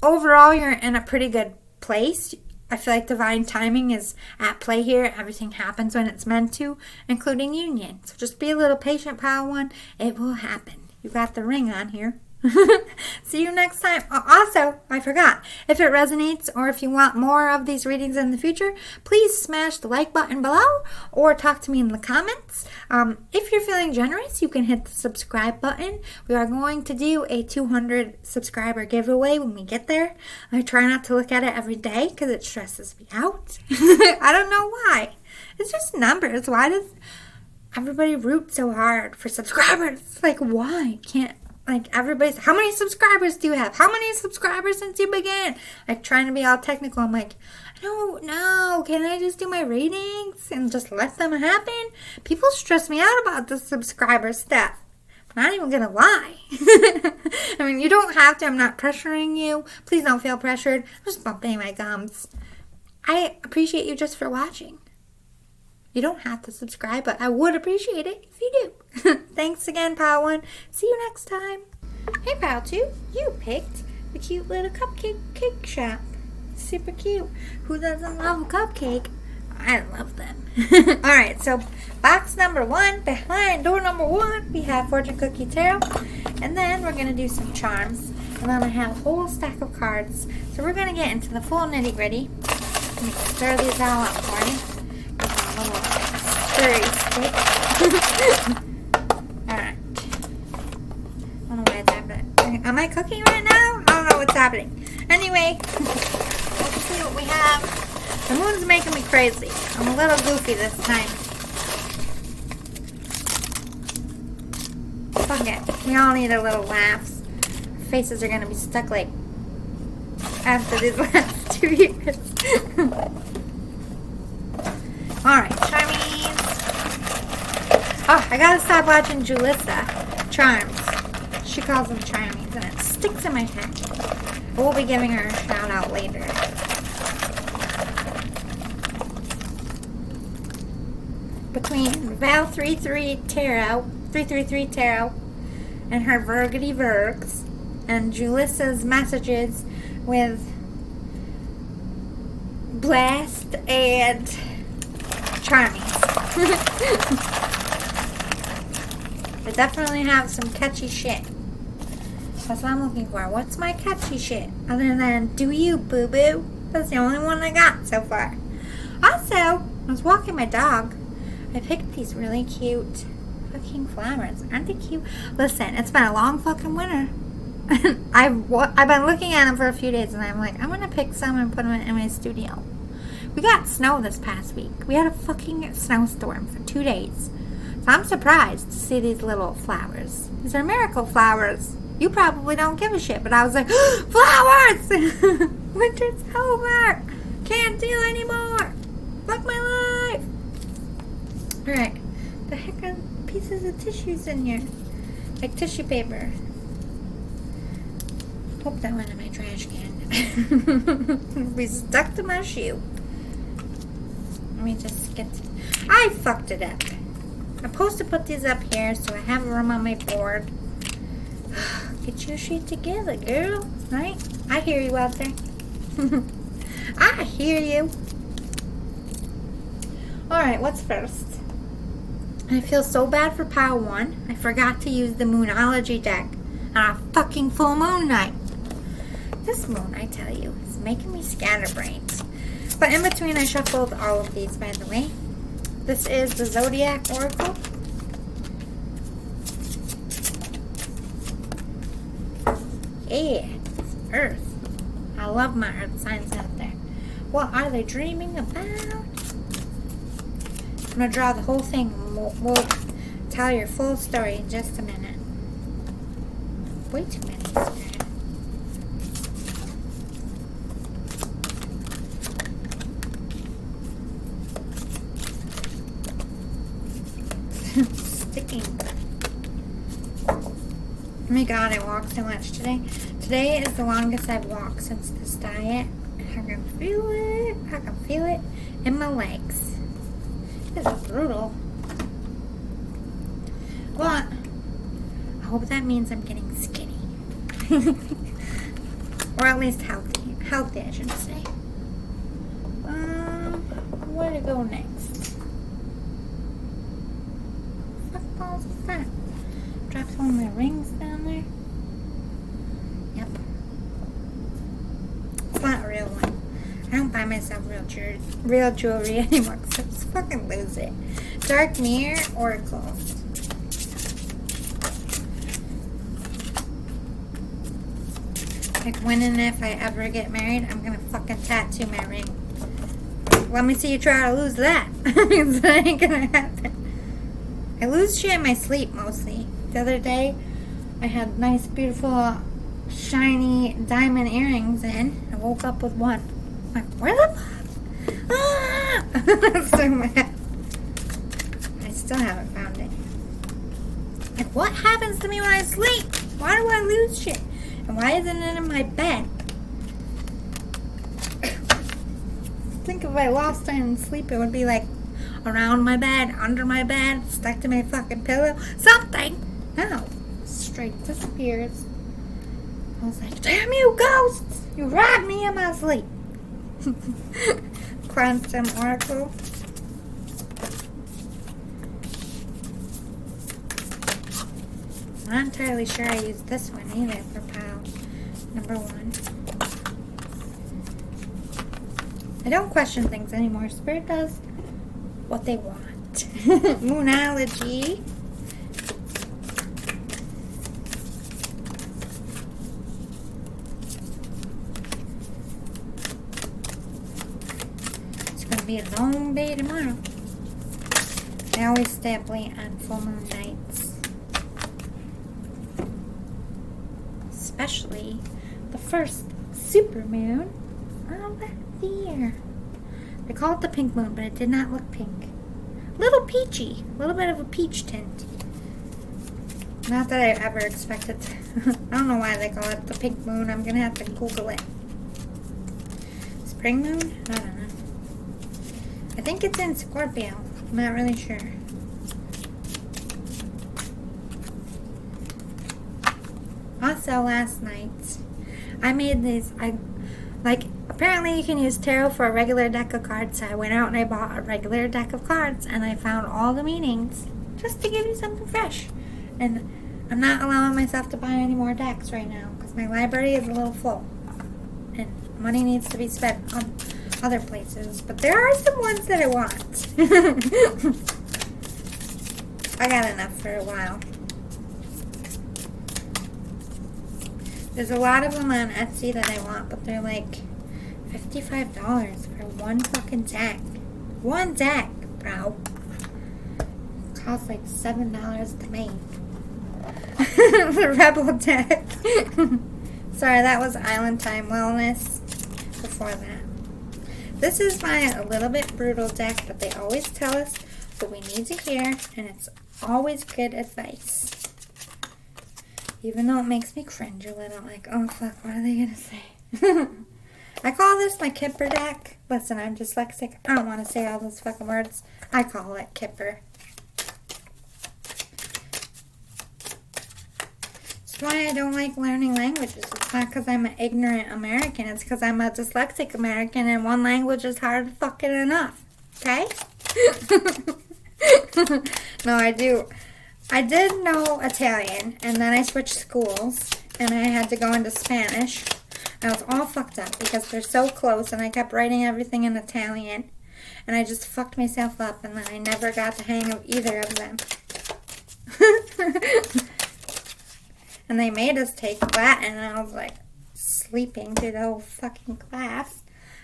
overall you're in a pretty good place. I feel like divine timing is at play here. Everything happens when it's meant to, including union. So just be a little patient, Padawan. It will happen. You got the ring on here. See you next time. Also, I forgot, if it resonates or if you want more of these readings in the future, please smash the like button below or talk to me in the comments. If you're feeling generous, you can hit the subscribe button. We are going to do a 200 subscriber giveaway when we get there. I try not to look at it every day because it stresses me out. I don't know why. It's just numbers. Why does everybody root so hard for subscribers? Like, why? Can't, like, everybody's, how many subscribers do you have? How many subscribers since you began? Like, trying to be all technical. I'm like, no, can I just do my ratings and just let them happen? People stress me out about the subscriber stuff. I'm not even gonna lie. I mean, you don't have to. I'm not pressuring you. Please don't feel pressured. I'm just bumping my gums. I appreciate you just for watching. You don't have to subscribe, but I would appreciate it if you do. Thanks again, Pal1. See you next time. Hey, Pal2. You picked the cute little cupcake cake shop. Super cute. Who doesn't love a cupcake? I love them. Alright, so box number 1, behind door number 1, we have Fortune Cookie Tarot. And then we're going to do some charms. And then I have a whole stack of cards. So we're going to get into the full nitty-gritty. Let me stir these all up for you. Stirry stick. Alright. I don't know why it's happening. Am I cooking right now? I don't know what's happening. Anyway, let's see what we have. The moon's making me crazy. I'm a little goofy this time. Fuck it. We all need a little laughs. Our faces are going to be stuck like after these last 2 years. Alright, Charmies. Oh, I gotta stop watching Julissa Charms. She calls them Charmies, and it sticks in my head. I will be giving her a shout out later. Between Val 333 Tarot and her Virgity Virgs, and Julissa's messages with Blast and Charmies. They definitely have some catchy shit. That's what I'm looking for. What's my catchy shit? Other than do you, boo boo? That's the only one I got so far. Also, I was walking my dog. I picked these really cute fucking flowers. Aren't they cute? Listen, it's been a long fucking winter. I've been looking at them for a few days, and I'm like, I'm gonna pick some and put them in my studio. We got snow this past week. We had a fucking snowstorm for 2 days. So I'm surprised to see these little flowers. These are miracle flowers. You probably don't give a shit, but I was like, flowers! Winter's over! Can't do anymore! Fuck my life! Alright. The heck are pieces of tissues in here? Like tissue paper. Hope that went in my trash can. We stuck to my shoe. Let me just get... I fucked it up. I'm supposed to put these up here so I have room on my board. Get your shit together, girl. Right? I hear you out there. I hear you. Alright, what's first? I feel so bad for Pile 1. I forgot to use the Moonology deck on a fucking full moon night. This moon, I tell you, is making me scatterbrains. But in between, I shuffled all of these, by the way. This is the Zodiac Oracle. Yeah, it's Earth. I love my Earth signs out there. What are they dreaming about? I'm going to draw the whole thing. We'll tell your full story in just a minute. Way too many. Sticking. Oh my god, I walked so much today. Today is the longest I've walked since this diet. I can feel it. I can feel it in my legs. This is brutal. Well, I hope that means I'm getting skinny. Or at least healthy. Healthy, I should say. Where to go next? What balls is that? Dropped one of my rings down there. Yep. It's not a real one. I don't buy myself real jewelry anymore because I just fucking lose it. Dark mirror, oracles. Like when and if I ever get married, I'm gonna fucking tattoo my ring. Let me see you try to lose that. Because that ain't gonna happen. I lose shit in my sleep mostly. The other day, I had nice, beautiful, shiny diamond earrings in. I woke up with one. I'm like, where the fuck? Ah! I'm so mad. I still haven't found it. Like, what happens to me when I sleep? Why do I lose shit? And why isn't it in my bed? Think if I lost it in sleep, it would be like around my bed, under my bed, stuck to my fucking pillow, something. No, straight disappears. I was like, damn you ghosts! You robbed me in my sleep. Quantum Oracle. I'm not entirely sure I used this one either for pile number 1. I don't question things anymore. Spirit does what they want. Moonology. It's going to be a long day tomorrow. I always stay up late on full moon nights. Especially the first supermoon of the year. They call it the pink moon, but it did not look pink. Little peachy. A little bit of a peach tint. Not that I ever expected to. I don't know why they call it the pink moon. I'm going to have to Google it. Spring moon? I don't know. I think it's in Scorpio. I'm not really sure. Also, last night, I made these, apparently you can use tarot for a regular deck of cards, so I went out and I bought a regular deck of cards, and I found all the meanings, just to give you something fresh. And I'm not allowing myself to buy any more decks right now, because my library is a little full, and money needs to be spent on other places, but there are some ones that I want. I got enough for a while. There's a lot of them on Etsy that I want, but they're like $55 for one fucking deck. One deck, bro. It costs like $7 to make. The Rebel deck. Sorry, that was Island Time Wellness before that. This is my a little bit brutal deck that they always tell us what we need to hear, and it's always good advice. Even though it makes me cringe a little, like, oh fuck, what are they gonna say? I call this my Kipper deck. Listen, I'm dyslexic. I don't want to say all those fucking words. I call it Kipper. That's why I don't like learning languages. It's not because I'm an ignorant American. It's because I'm a dyslexic American and one language is hard fucking enough. Okay? No, I do. I did know Italian, and then I switched schools, and I had to go into Spanish. I was all fucked up because they're so close, and I kept writing everything in Italian, and I just fucked myself up, and then I never got the hang of either of them. And they made us take Latin, and I was like sleeping through the whole fucking class.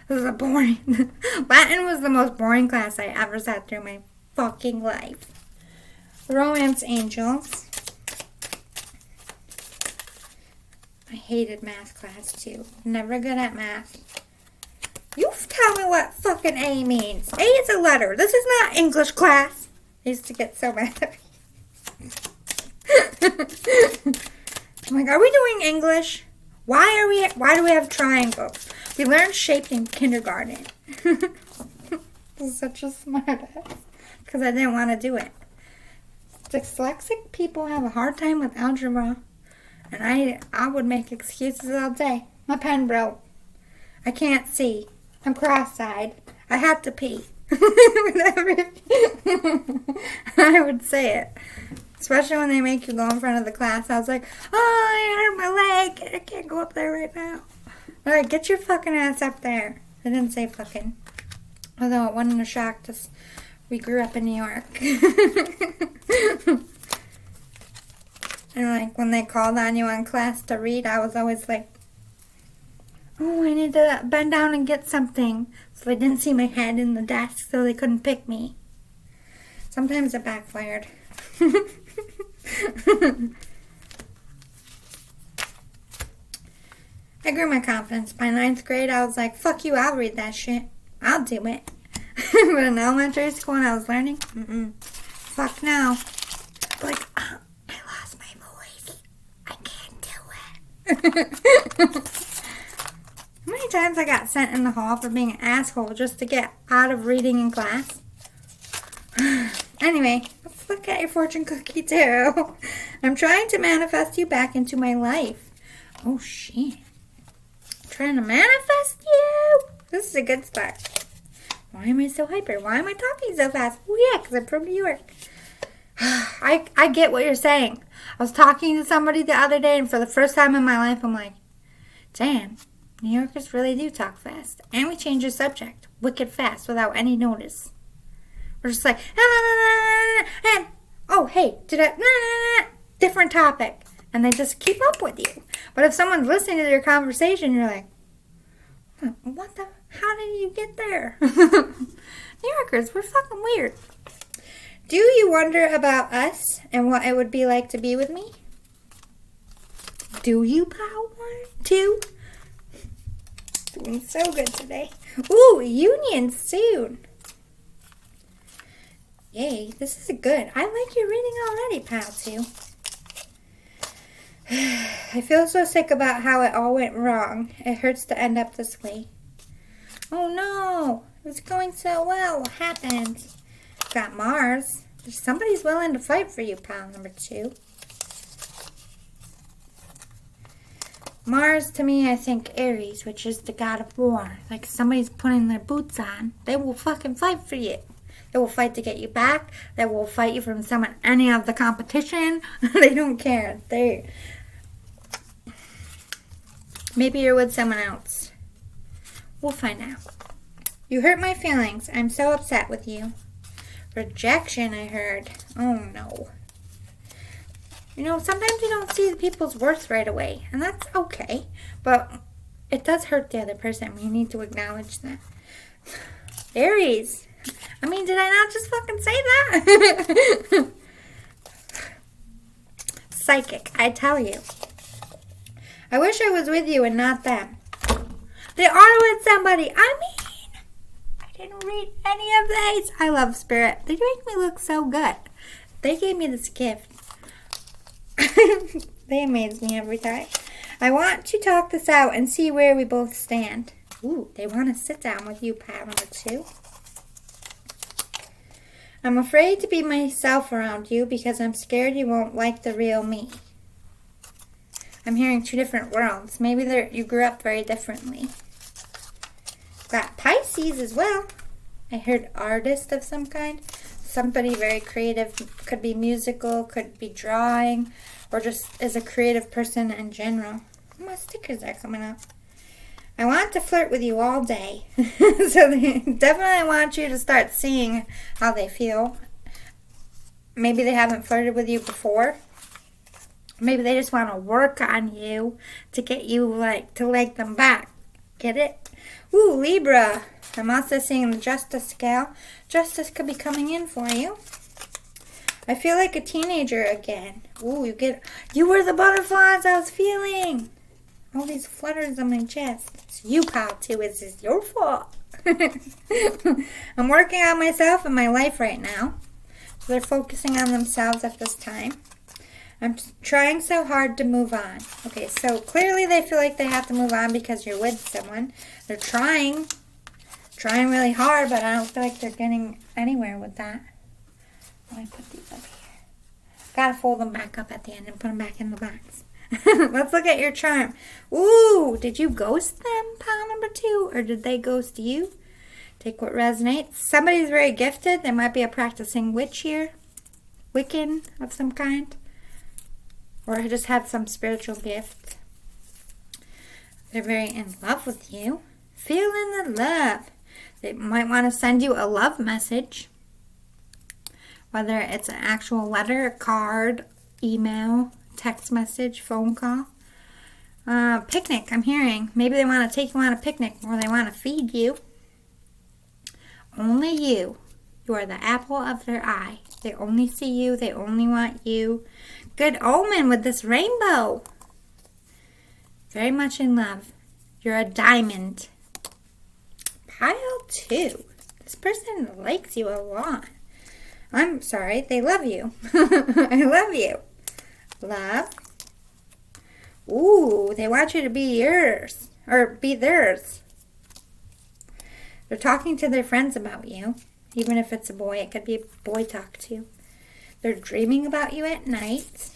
It was boring. Latin was the most boring class I ever sat through in my fucking life. Romance Angels. I hated math class too. Never good at math. You tell me what fucking A means. A is a letter. This is not English class. I used to get so mad at me. I'm like, are we doing English? Why do we have triangles? We learned shape in kindergarten. I'm such a smart ass. Because I didn't want to do it. Dyslexic people have a hard time with algebra, and I would make excuses all day. My pen broke. I can't see. I'm cross-eyed. I have to pee. Whatever. I would say it. Especially when they make you go in front of the class. I was like, oh, I hurt my leg. I can't go up there right now. Alright, get your fucking ass up there. I didn't say fucking. Although it wasn't a shock to we grew up in New York. And like when they called on you in class to read, I was always like, oh, I need to bend down and get something. So they didn't see my head in the desk, so they couldn't pick me. Sometimes it backfired. I grew my confidence. By 9th grade, I was like, fuck you, I'll read that shit. I'll do it. But in elementary school, when I was learning, fuck no. Like, oh, I lost my voice. I can't do it. How many times I got sent in the hall for being an asshole just to get out of reading in class? Anyway, let's look at your fortune cookie too. I'm trying to manifest you back into my life. Oh shit. I'm trying to manifest you? This is a good start. Why am I so hyper? Why am I talking so fast? Oh yeah, because I'm from New York. I get what you're saying. I was talking to somebody the other day, and for the first time in my life, I'm like, damn, New Yorkers really do talk fast. And we change the subject wicked fast without any notice. We're just like, and oh, hey, different topic. And they just keep up with you. But if someone's listening to your conversation, you're like, what the, how did you get there? New Yorkers, we're fucking weird. Do you wonder about us and what it would be like to be with me? Do you, power? Too? Doing so good today. Ooh, union soon. Yay, this is good. I like your reading already, pal, too. I feel so sick about how it all went wrong. It hurts to end up this way. Oh no, it was going so well. What happened? Got Mars. Somebody's willing to fight for you, pal number 2. Mars, to me, I think Aries, which is the god of war. Like somebody's putting their boots on. They will fucking fight for you. They will fight to get you back. They will fight you from any of the competition. They don't care. Maybe you're with someone else. We'll find out. You hurt my feelings. I'm so upset with you. Rejection, I heard. Oh, no. You know, sometimes you don't see people's worth right away, and that's okay. But it does hurt the other person. You need to acknowledge that. Aries. I mean, did I not just fucking say that? Psychic, I tell you. I wish I was with you and not them. They are with somebody. I mean, I didn't read any of these. I love Spirit. They make me look so good. They gave me this gift. They amaze me every time. I want to talk this out and see where we both stand. Ooh, they want to sit down with you, pal number 2. I'm afraid to be myself around you because I'm scared you won't like the real me. I'm hearing 2 different worlds. Maybe you grew up very differently. Got Pisces as well. I heard artist of some kind. Somebody very creative. Could be musical, could be drawing, or just is a creative person in general. My stickers are coming up. I want to flirt with you all day. So they definitely want you to start seeing how they feel. Maybe they haven't flirted with you before. Maybe they just want to work on you to get you to like them back. Get it? Ooh, Libra. I'm also seeing the justice scale. Justice could be coming in for you. I feel like a teenager again. Ooh, you were the butterflies I was feeling. All these flutters on my chest. It's you, pal, too. This is your fault. I'm working on myself and my life right now. So they're focusing on themselves at this time. I'm trying so hard to move on. Okay, so clearly they feel like they have to move on because you're with someone. They're trying really hard, but I don't feel like they're getting anywhere with that. Let me put these up here. Gotta fold them back up at the end and put them back in the box. Let's look at your charm. Ooh, did you ghost them, pile number 2? Or did they ghost you? Take what resonates. Somebody's very gifted. They might be a practicing witch here. Wiccan of some kind. Or just have some spiritual gift. They're very in love with you. Feeling the love. They might want to send you a love message. Whether it's an actual letter, a card, email, text message, phone call. Picnic, I'm hearing. Maybe they want to take you on a picnic or they want to feed you. Only you. You are the apple of their eye. They only see you. They only want you. Good omen with this rainbow. Very much in love. You're a diamond. Pile 2. This person likes you a lot. I'm sorry. They love you. I love you. Love. Ooh, they want you to be yours. Or be theirs. They're talking to their friends about you. Even if it's a boy, it could be a boy talk to you. They're dreaming about you at night.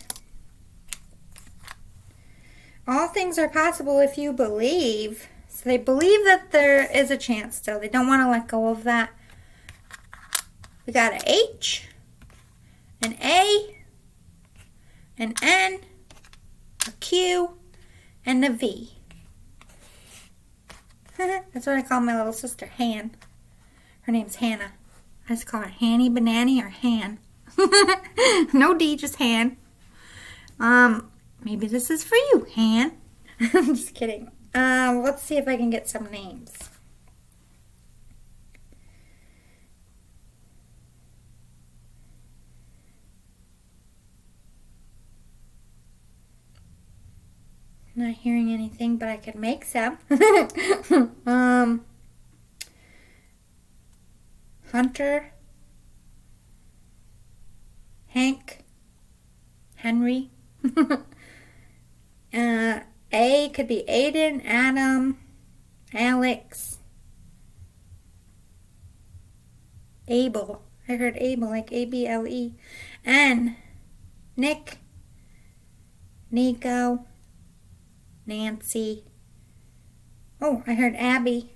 All things are possible if you believe. So they believe that there is a chance still. They don't want to let go of that. We got an H, an A, an N, a Q, and a V. That's what I call my little sister, Han. Her name's Hannah. I just call her Hanny Banani or Han. No D, just Han. Maybe this is for you, Han. I'm just kidding. Let's see if I can get some names. Not hearing anything, but I could make some. Hunter, Hank, Henry. A could be Aiden, Adam, Alex, Abel. I heard Abel, like A-B-L-E. N, Nick, Nico, Nancy. Oh, I heard Abby.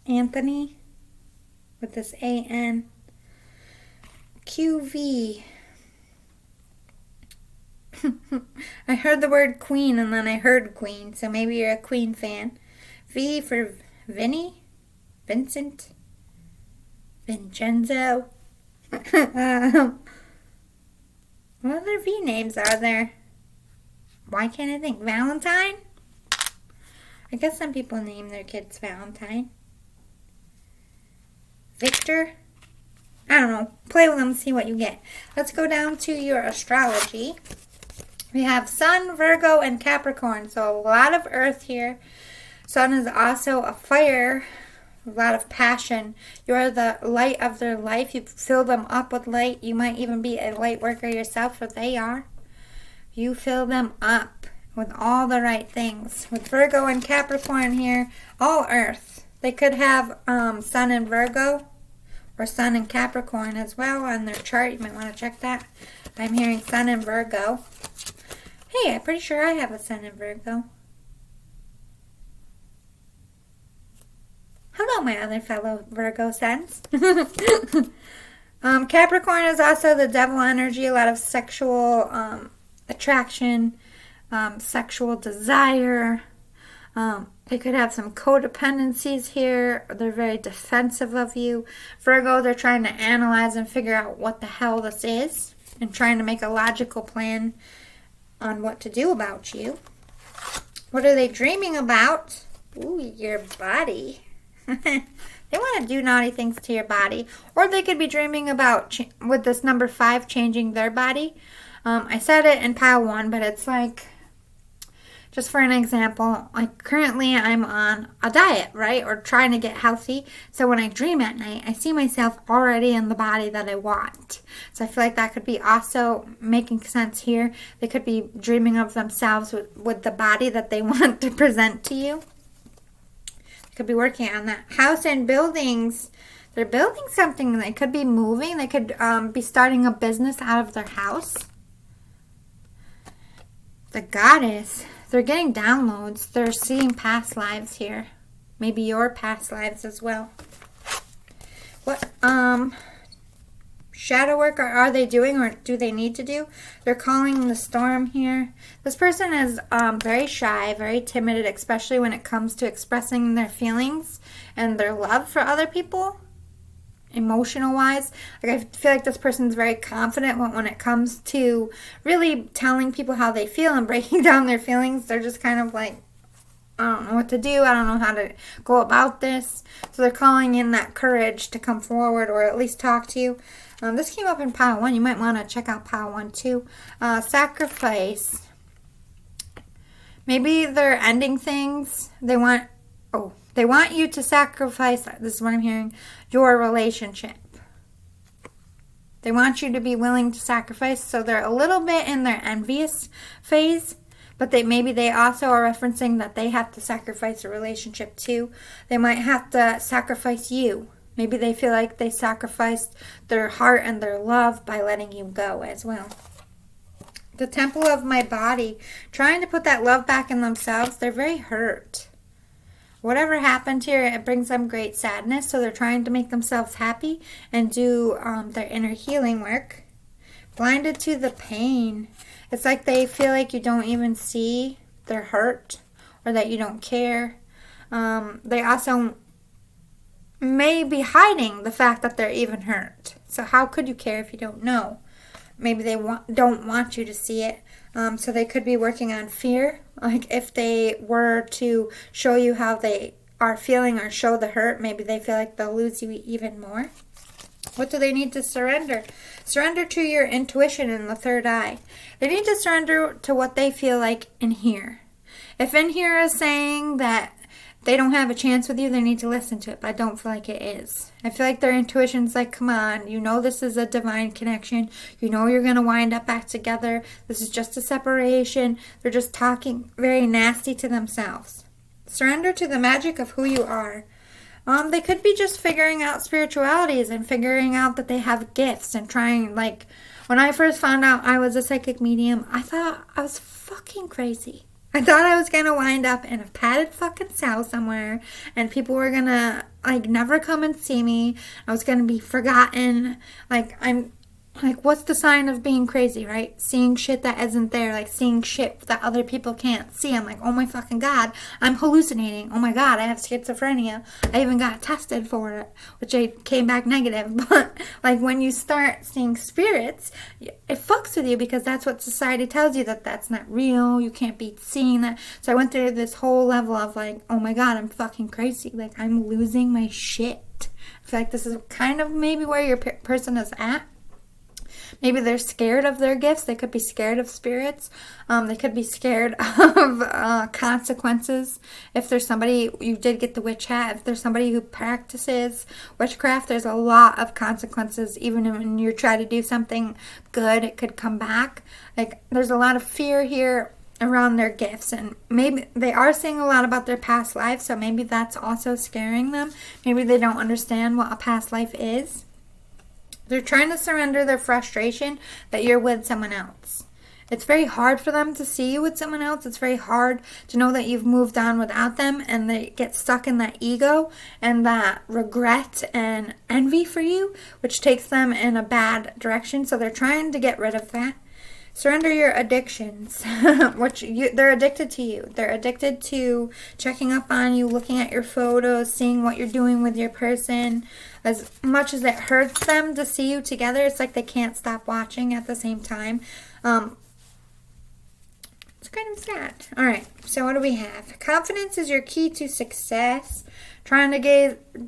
Anthony with this A-N. QV. I heard the word queen and then I heard queen, so maybe you're a Queen fan. V for Vinny, Vincent, Vincenzo. What other V names are there? Why can't I think? Valentine? I guess some people name their kids Valentine. Victor? I don't know. Play with them, see what you get. Let's go down to your astrology. We have Sun, Virgo, and Capricorn. So a lot of earth here. Sun is also a fire. A lot of passion. You are the light of their life. You fill them up with light. You might even be a light worker yourself, or they are. You fill them up with all the right things. With Virgo and Capricorn here, all earth. They could have Sun in Virgo or Sun in Capricorn as well on their chart. You might want to check that. I'm hearing Sun in Virgo. Hey, I'm pretty sure I have a Sun in Virgo. Hello, my other fellow Virgo suns. Capricorn is also the devil energy, a lot of sexual attraction, sexual desire. They could have some codependencies here. They're very defensive of you. Virgo, they're trying to analyze and figure out what the hell this is and trying to make a logical plan on what to do about you. What are they dreaming about? Ooh, your body. They want to do naughty things to your body. Or they could be dreaming about, with this number 5, changing their body. I said it in pile 1, but it's like, just for an example, like currently I'm on a diet, right? Or trying to get healthy. So when I dream at night, I see myself already in the body that I want. So I feel like that could be also making sense here. They could be dreaming of themselves with the body that they want to present to you. They could be working on that. House and buildings. They're building something. They could be moving. They could be starting a business out of their house. The goddess. They're getting downloads. They're seeing past lives here. Maybe your past lives as well. What shadow work are they doing, or do they need to do? They're calling the storm here. This person is very shy, very timid, especially when it comes to expressing their feelings and their love for other people, emotional wise. Like, I feel like this person's very confident when it comes to really telling people how they feel and breaking down their feelings. They're just kind of like, I don't know what to do. I don't know how to go about this. So they're calling in that courage to come forward or at least talk to you. This came up in pile 1. You might want to check out pile 1 too. Sacrifice. Maybe they're ending things. They want you to sacrifice, this is what I'm hearing, your relationship. They want you to be willing to sacrifice. So they're a little bit in their envious phase. But maybe they also are referencing that they have to sacrifice a relationship too. They might have to sacrifice you. Maybe they feel like they sacrificed their heart and their love by letting you go as well. The temple of my body, trying to put that love back in themselves. They're very hurt. Whatever happened here, it brings them great sadness. So they're trying to make themselves happy and do their inner healing work. Blinded to the pain. It's like they feel like you don't even see their hurt or that you don't care. They also may be hiding the fact that they're even hurt. So how could you care if you don't know? Maybe they don't want you to see it. So they could be working on fear. Like if they were to show you how they are feeling or show the hurt, maybe they feel like they'll lose you even more. What do they need to surrender? Surrender to your intuition in the third eye. They need to surrender to what they feel like in here. If in here is saying that they don't have a chance with you, they need to listen to it, but I don't feel like it is. I feel like their intuition's like, come on, you know this is a divine connection. You know you're going to wind up back together. This is just a separation. They're just talking very nasty to themselves. Surrender to the magic of who you are. They could be just figuring out spiritualities and figuring out that they have gifts and trying, like, when I first found out I was a psychic medium, I thought I was fucking crazy. I thought I was going to wind up in a padded fucking cell somewhere and people were going to, like, never come and see me. I was going to be forgotten. Like, what's the sign of being crazy, right? Seeing shit that isn't there, like seeing shit that other people can't see. I'm like, oh my fucking God, I'm hallucinating. Oh my God, I have schizophrenia. I even got tested for it, which I came back negative. But, like, when you start seeing spirits, it fucks with you because that's what society tells you, that that's not real. You can't be seeing that. So I went through this whole level of, like, oh my God, I'm fucking crazy. Like, I'm losing my shit. I feel like this is kind of maybe where your person is at. Maybe they're scared of their gifts. They could be scared of spirits. They could be scared of consequences. If there's somebody, you did get the witch hat. If there's somebody who practices witchcraft, there's a lot of consequences. Even when you try to do something good, it could come back. Like, there's a lot of fear here around their gifts, and maybe they are saying a lot about their past lives, so maybe that's also scaring them. Maybe they don't understand what a past life is. They're trying to surrender their frustration that you're with someone else. It's very hard for them to see you with someone else. It's very hard to know that you've moved on without them, and they get stuck in that ego and that regret and envy for you, which takes them in a bad direction. So they're trying to get rid of that. Surrender your addictions, they're addicted to you. They're addicted to checking up on you, looking at your photos, seeing what you're doing with your person. As much as it hurts them to see you together, it's like they can't stop watching at the same time. It's kind of sad. All right, so what do we have? Confidence is your key to success. Trying to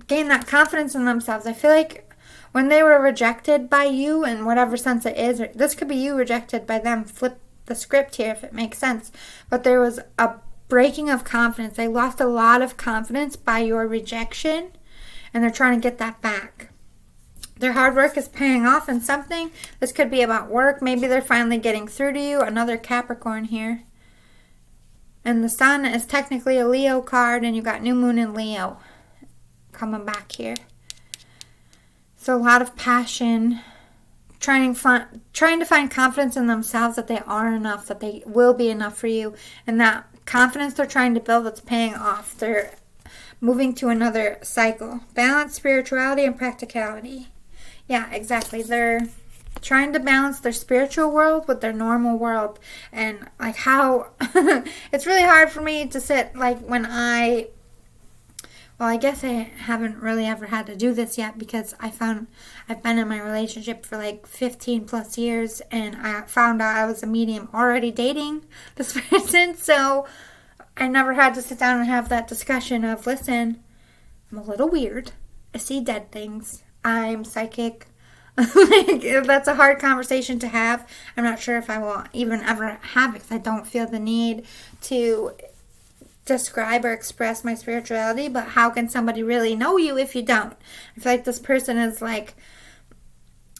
gain that confidence in themselves. I feel like when they were rejected by you, in whatever sense it is, or this could be you rejected by them, flip the script here if it makes sense. But there was a breaking of confidence. They lost a lot of confidence by your rejection, and they're trying to get that back. Their hard work is paying off in something. This could be about work. Maybe they're finally getting through to you. Another Capricorn here. And the sun is technically a Leo card, and you got new moon in Leo coming back here. So a lot of passion, trying to find confidence in themselves that they are enough, that they will be enough for you, and that confidence they're trying to build that's paying off. They're moving to another cycle. Balance spirituality and practicality. Yeah, exactly. They're trying to balance their spiritual world with their normal world. And like how it's really hard for me to sit like when I guess I haven't really ever had to do this yet because I've been in my relationship for like 15 plus years, and I found out I was a medium already dating this person, so I never had to sit down and have that discussion of, listen, I'm a little weird. I see dead things. I'm psychic. Like, that's a hard conversation to have. I'm not sure if I will even ever have it because I don't feel the need to describe or express my spirituality, but how can somebody really know you if you don't? I feel like this person is like,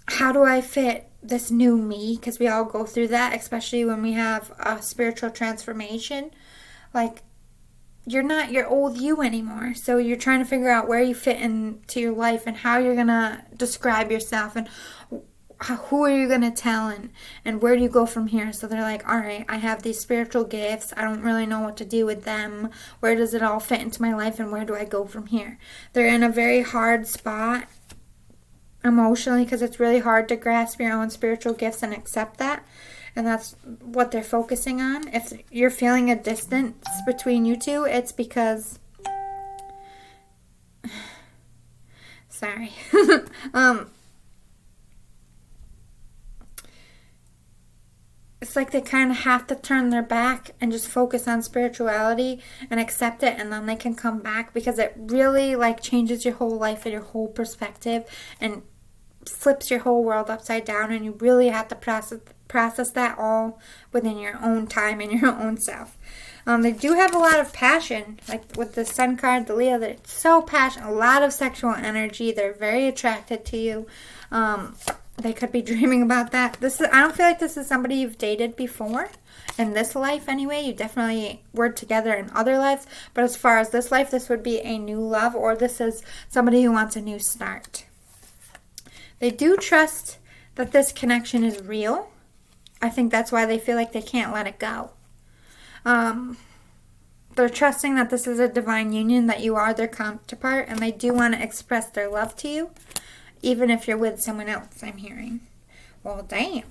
how do I fit this new me? Because we all go through that, especially when we have a spiritual transformation. Like, you're not your old you anymore. So you're trying to figure out where you fit into your life and how you're going to describe yourself and who are you going to tell and where do you go from here? So they're like, all right, I have these spiritual gifts. I don't really know what to do with them. Where does it all fit into my life and where do I go from here? They're in a very hard spot emotionally because it's really hard to grasp your own spiritual gifts and accept that. And that's what they're focusing on. If you're feeling a distance between you two, it's because... Sorry. It's like they kind of have to turn their back and just focus on spirituality and accept it, and then they can come back because it really like changes your whole life and your whole perspective and flips your whole world upside down, and you really have to process that all within your own time and your own self. They do have a lot of passion, like with the Sun card, the Leo, they're so passionate, a lot of sexual energy. They're very attracted to you. They could be dreaming about that. I don't feel like this is somebody you've dated before. In this life anyway, you definitely were together in other lives. But as far as this life, this would be a new love, or this is somebody who wants a new start. They do trust that this connection is real. I think that's why they feel like they can't let it go. They're trusting that this is a divine union, that you are their counterpart, and they do want to express their love to you. Even if you're with someone else, I'm hearing. Well, damn.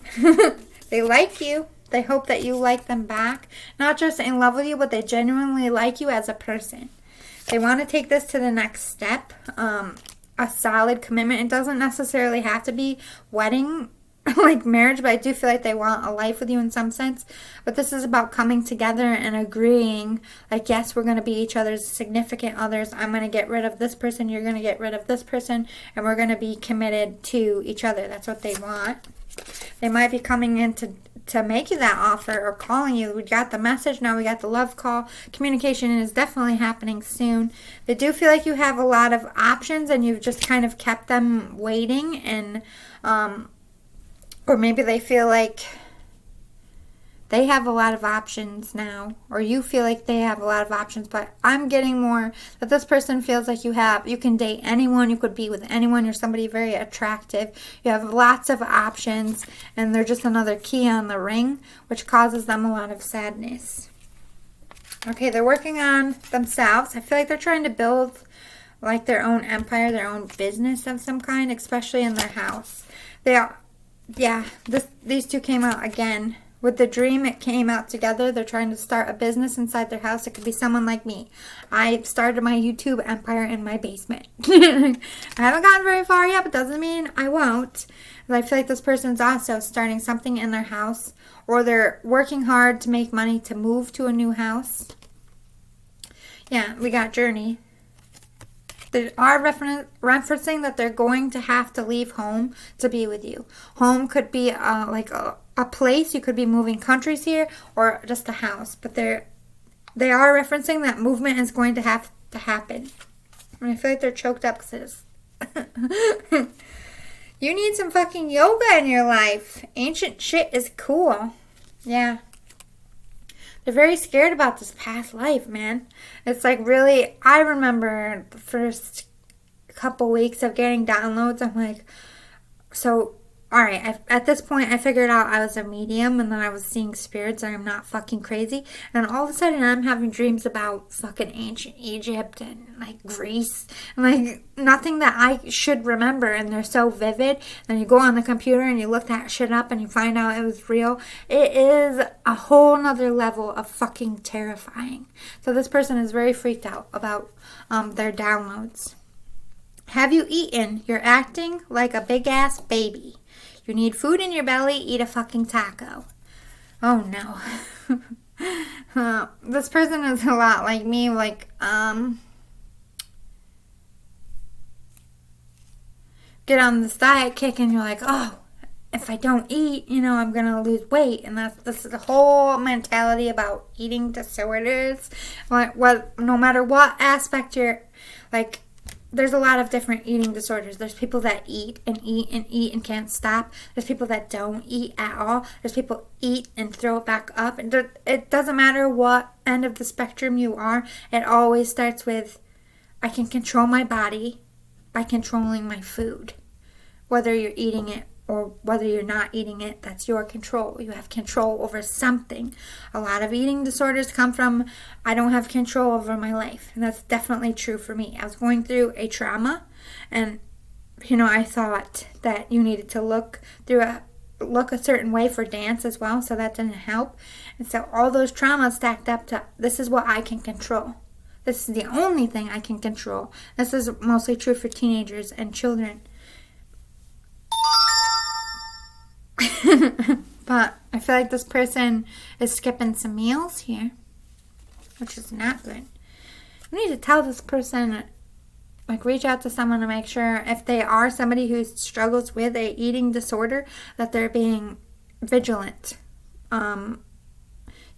They like you. They hope that you like them back. Not just in love with you, but they genuinely like you as a person. They want to take this to the next step. A solid commitment. It doesn't necessarily have to be wedding, like marriage, but I do feel like they want a life with you in some sense. But this is about coming together and agreeing, like, yes, we're going to be each other's significant others. I'm going to get rid of this person. You're going to get rid of this person. And we're going to be committed to each other. That's what they want. They might be coming in to make you that offer or calling you. We got the message. Now we got the love call. Communication is definitely happening soon. They do feel like you have a lot of options and you've just kind of kept them waiting, and or maybe they feel like they have a lot of options now, or you feel like they have a lot of options, but I'm getting more that this person feels like you can date anyone, you could be with anyone, you're somebody very attractive, you have lots of options, and they're just another key on the ring, which causes them a lot of sadness. Okay, they're working on themselves. I feel like they're trying to build like their own empire, their own business of some kind, especially in their house. These two came out again. With the dream, it came out together. They're trying to start a business inside their house. It could be someone like me. I started my YouTube empire in my basement. I haven't gotten very far yet, but doesn't mean I won't. I feel like this person's also starting something in their house, or they're working hard to make money to move to a new house. Yeah, we got journey. They are referencing that they're going to have to leave home to be with you. Home could be like a place. You could be moving countries here, or just a house. But they are referencing that movement is going to have to happen. And I feel like they're choked up because you need some fucking yoga in your life. Ancient shit is cool. Yeah. They're very scared about this past life, man. It's like really, I remember the first couple weeks of getting downloads, I'm like, so all right, at this point, I figured out I was a medium and that I was seeing spirits and I'm not fucking crazy. And all of a sudden, I'm having dreams about fucking ancient Egypt and like Greece and like nothing that I should remember. And they're so vivid. And you go on the computer and you look that shit up and you find out it was real. It is a whole nother level of fucking terrifying. So this person is very freaked out about their downloads. Have you eaten? You're acting like a big ass baby. You need food in your belly, eat a fucking taco. Oh no. This person is a lot like me, like, get on this diet kick and you're like, oh, if I don't eat, I'm going to lose weight. And this is the whole mentality about eating disorders. No matter what aspect you're, like, there's a lot of different eating disorders. There's people that eat and eat and eat and can't stop. There's people that don't eat at all. There's people eat and throw it back up. And it doesn't matter what end of the spectrum you are. It always starts with, I can control my body by controlling my food. Whether you're eating it or whether you're not eating it, that's your control. You have control over something. A lot of eating disorders come from, I don't have control over my life. And that's definitely true for me. I was going through a trauma, and, I thought that you needed to look a certain way for dance as well, so that didn't help. And so all those traumas stacked up to, this is what I can control. This is the only thing I can control. This is mostly true for teenagers and children. But I feel like this person is skipping some meals here, which is not good. We need to tell this person, like, reach out to someone to make sure if they are somebody who struggles with a eating disorder, that they're being vigilant. You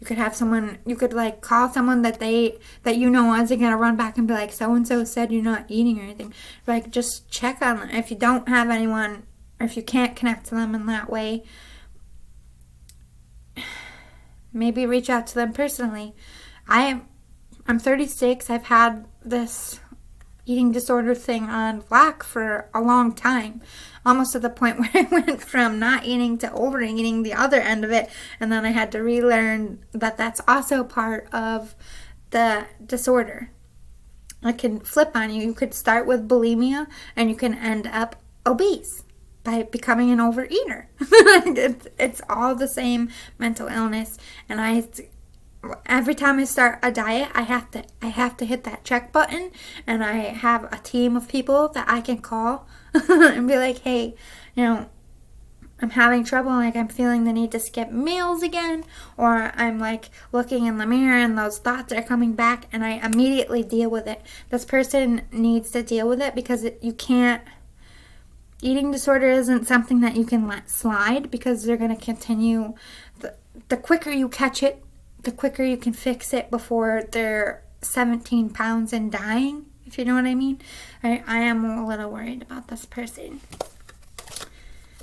could have someone, like call someone that isn't going to run back and be like, so-and-so said you're not eating or anything. Like, just check on them. If you don't have anyone, or if you can't connect to them in that way, maybe reach out to them personally. I'm 36. I've had this eating disorder thing on lock for a long time. Almost to the point where I went from not eating to overeating, the other end of it. And then I had to relearn that that's also part of the disorder. It can flip on you. You could start with bulimia and you can end up obese by becoming an overeater. It's all the same mental illness. And every time I start a diet, I have to hit that check button, and I have a team of people that I can call and be like, hey, I'm having trouble, like I'm feeling the need to skip meals again, or I'm like looking in the mirror and those thoughts are coming back, and I immediately deal with it. This person needs to deal with it because you can't. Eating disorder isn't something that you can let slide, because they're going to continue. The quicker you catch it, the quicker you can fix it before they're 17 pounds and dying, if you know what I mean. I am a little worried about this person.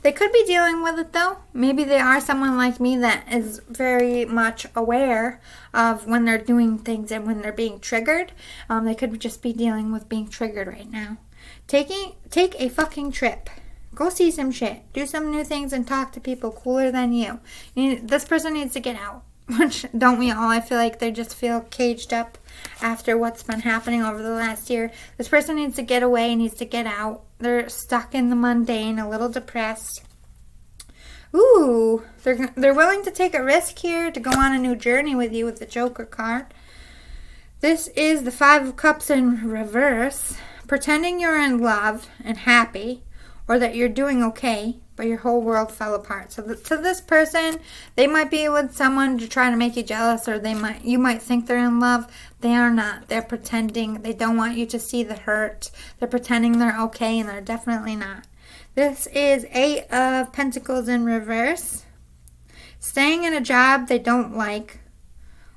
They could be dealing with it, though. Maybe they are someone like me that is very much aware of when they're doing things and when they're being triggered. They could just be dealing with being triggered right now. Take a fucking trip. Go see some shit. Do some new things and talk to people cooler than you. This person needs to get out. Which, don't we all? I feel like they just feel caged up after what's been happening over the last year. This person needs to get away, needs to get out. They're stuck in the mundane, a little depressed. Ooh, they're willing to take a risk here to go on a new journey with you with the Joker card. This is the Five of Cups in reverse. Pretending you're in love and happy, or that you're doing okay, but your whole world fell apart. So to this person, they might be with someone to try to make you jealous, or you might think they're in love. They are not. They're pretending. They don't want you to see the hurt. They're pretending they're okay, and they're definitely not. This is Eight of Pentacles in reverse. Staying in a job they don't like,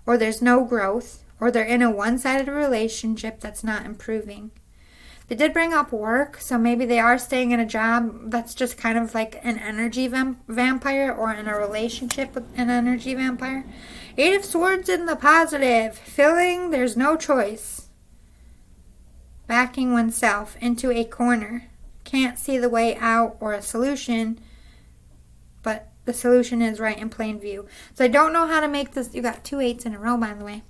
or there's no growth, or they're in a one-sided relationship that's not improving. They did bring up work, so maybe they are staying in a job that's just kind of like an energy vampire, or in a relationship with an energy vampire. Eight of Swords in the positive. Feeling there's no choice. Backing oneself into a corner. Can't see the way out or a solution. but the solution is right in plain view. So I don't know how to make this. You got 2 8s in a row, by the way.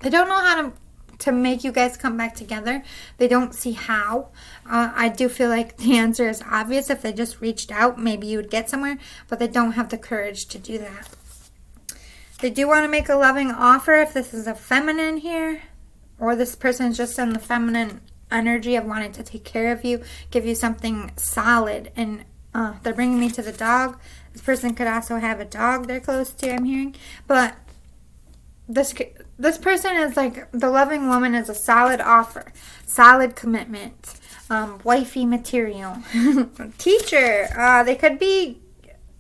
I don't know how to make you guys come back together. They don't see how. I do feel like the answer is obvious. If they just reached out, maybe you would get somewhere, but they don't have the courage to do that. They do want to make a loving offer if this is a feminine here, or this person is just in the feminine energy of wanting to take care of you, give you something solid. And they're bringing me to the dog. This person could also have a dog they're close to, I'm hearing. But this person is like, the loving woman is a solid offer, solid commitment, wifey material. Teacher, they could be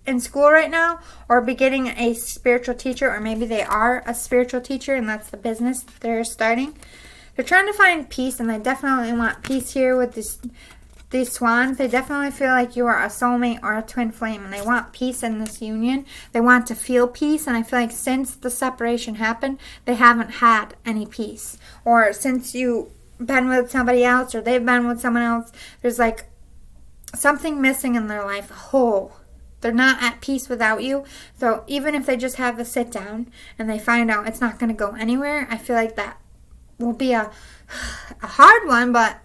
in school right now or be getting a spiritual teacher, or maybe they are a spiritual teacher and that's the business they're starting. They're trying to find peace, and they definitely want peace here with these swans. They definitely feel like you are a soulmate or a twin flame, and they want peace in this union. They want to feel peace, and I feel like since the separation happened, they haven't had any peace. Or since you've been with somebody else or they've been with someone else, there's like something missing in their life, a hole. They're not at peace without you. So even if they just have a sit down and they find out it's not going to go anywhere, I feel like that will be a hard one, but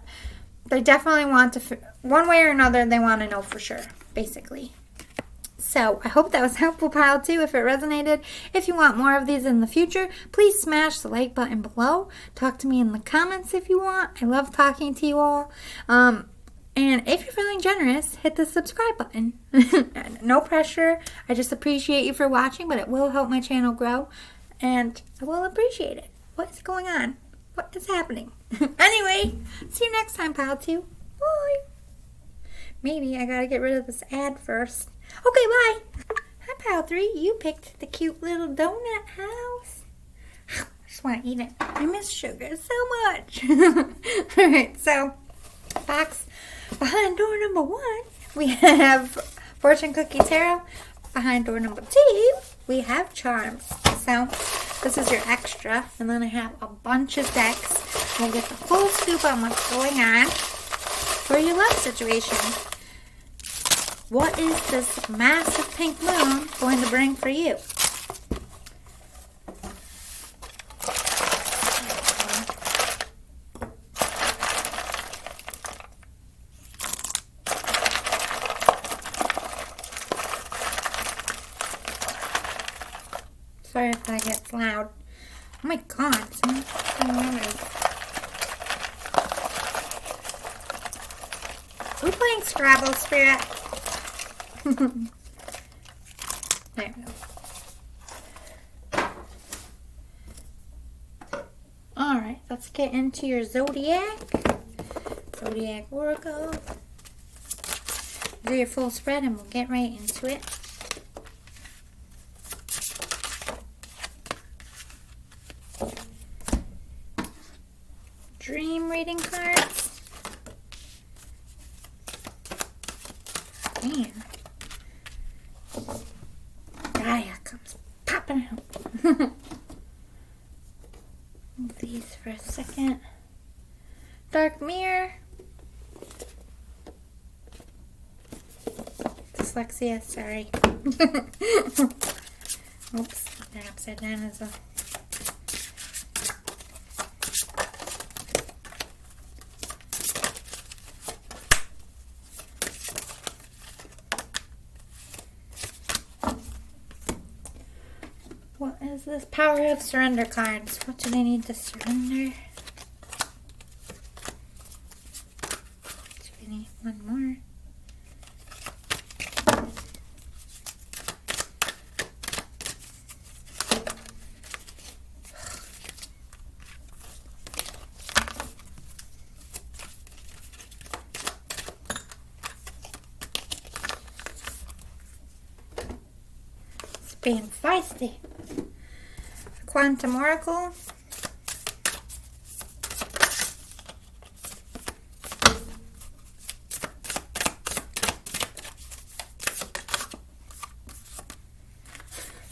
they definitely want to, one way or another, they want to know for sure, basically. So I hope that was helpful, pile 2. If it resonated, if you want more of these in the future, please smash the like button below. Talk to me in the comments if you want. I love talking to you all. And if you're feeling generous, hit the subscribe button. No pressure. I just appreciate you for watching, but it will help my channel grow, and I will appreciate it. What's going on? What is happening? Anyway, see you next time, pile 2. Bye. Maybe I gotta get rid of this ad first. Okay, bye. Hi, pile 3. You picked the cute little donut house. I just want to eat it. I miss sugar so much. Alright, so box behind door number 1, we have Fortune Cookie Tarot. Behind door number 2, we have Charms. So this is your extra, and then I have a bunch of decks. We'll get the full scoop on what's going on for your love situation. What is this massive pink moon going to bring for you? Sorry if that gets loud. Oh my god, someone's Are we playing Scrabble, Spirit? There we go. Alright, let's get into your Zodiac. Zodiac Oracle. Do your full spread and we'll get right into it. Dream reading cards. Man. Gaia comes popping out. Move these for a second. Dark Mirror. Dyslexia, sorry. Oops, they're upside down as well. What is this? Power of Surrender cards. What do they need to surrender? Do we need one more? It's being feisty. Quantum Oracle.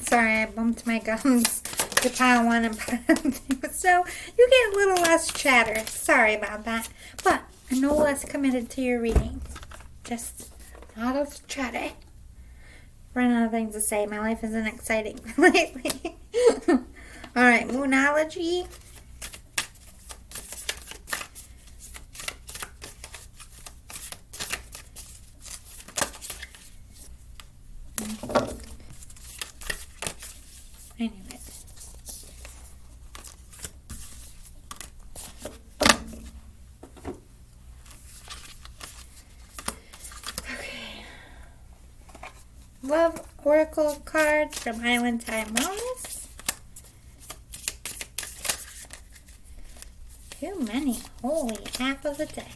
Sorry, I bumped my gums to pile 1 and pile 2. So you get a little less chatter. Sorry about that. But I'm no less committed to your reading. Just not as chatty. Run out of things to say. My life isn't exciting lately. Alright, Moonology. Anyways. Okay. Love Oracle cards from Island Time Wellness. Too many. Holy, half of the deck.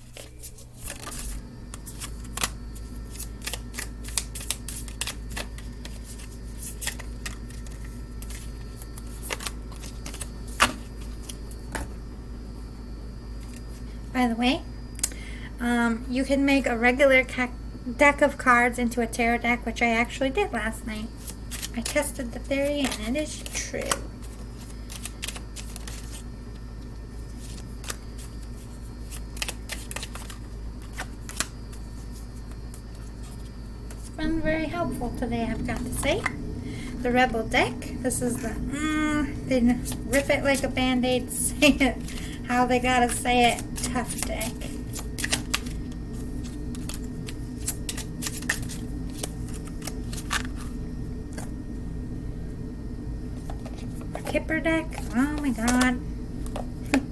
By the way, you can make a regular deck of cards into a tarot deck, which I actually did last night. I tested the theory and it is true. It's been very helpful today, I've got to say. The Rebel deck. This is the, they rip it like a band-aid, say it how they gotta say it, tough deck. Kipper deck. Oh my god.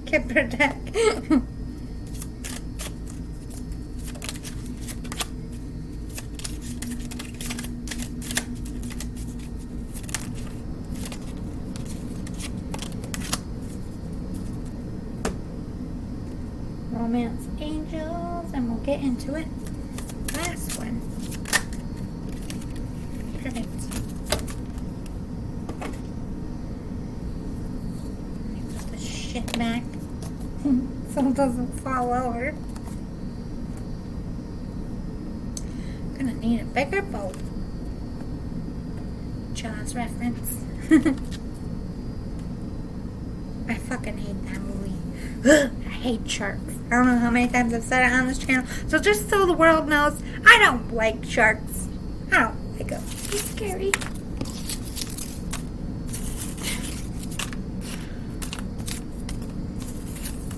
Kipper deck. Romance Angels, and we'll get into it. Last one. Perfect. Put the shit back so it doesn't fall over. Gonna need a bigger boat. Jaws reference. I fucking hate that movie. I hate sharks. I don't know how many times I've said it on this channel. So just so the world knows, I don't like sharks. I don't like them. They're scary.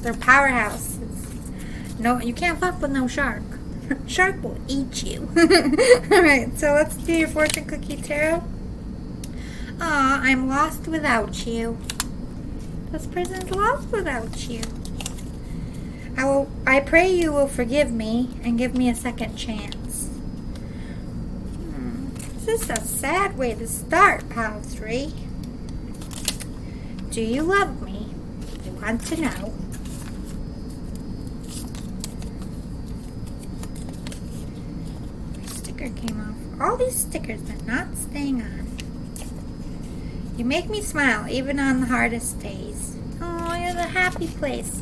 They're powerhouse. No, you can't fuck with no shark. Shark will eat you. Alright, so let's do your fortune cookie tarot. Aw, I'm lost without you. This person's lost without you. I pray you will forgive me and give me a second chance. This is a sad way to start, pile 3. Do you love me? I want to know. My sticker came off. All these stickers are not staying on. You make me smile even on the hardest days. Oh, you're the happy place.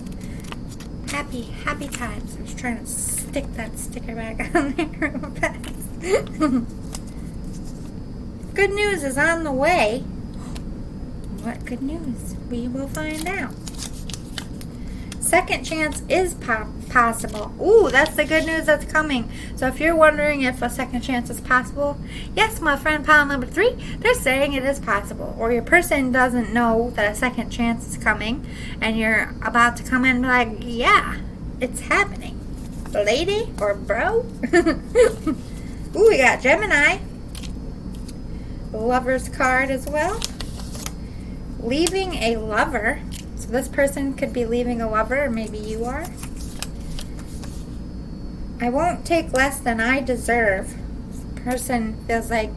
Happy, happy times. I was trying to stick that sticker back on there real fast. Good news is on the way. What good news? We will find out. Second chance is possible. Ooh, that's the good news that's coming. So if you're wondering if a second chance is possible, yes, my friend pile number 3, they're saying it is possible. Or your person doesn't know that a second chance is coming, and you're about to come in and be like, yeah, it's happening. Lady or bro? Ooh, we got Gemini. The Lover's card as well. Leaving a lover. So this person could be leaving a lover, or maybe you are. I won't take less than I deserve. This person feels like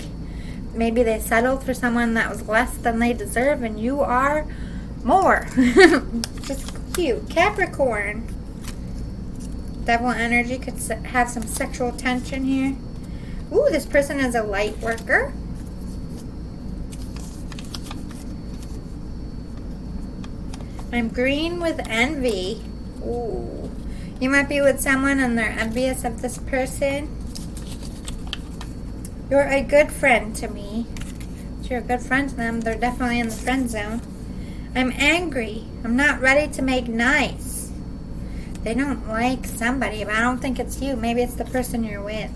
maybe they settled for someone that was less than they deserve, and you are more. Just cute. Capricorn. Devil energy could have some sexual tension here. Ooh, this person is a light worker. I'm green with envy. Ooh. You might be with someone and they're envious of this person. You're a good friend to me. If you're a good friend to them, they're definitely in the friend zone. I'm angry. I'm not ready to make nice. They don't like somebody, but I don't think it's you. Maybe it's the person you're with.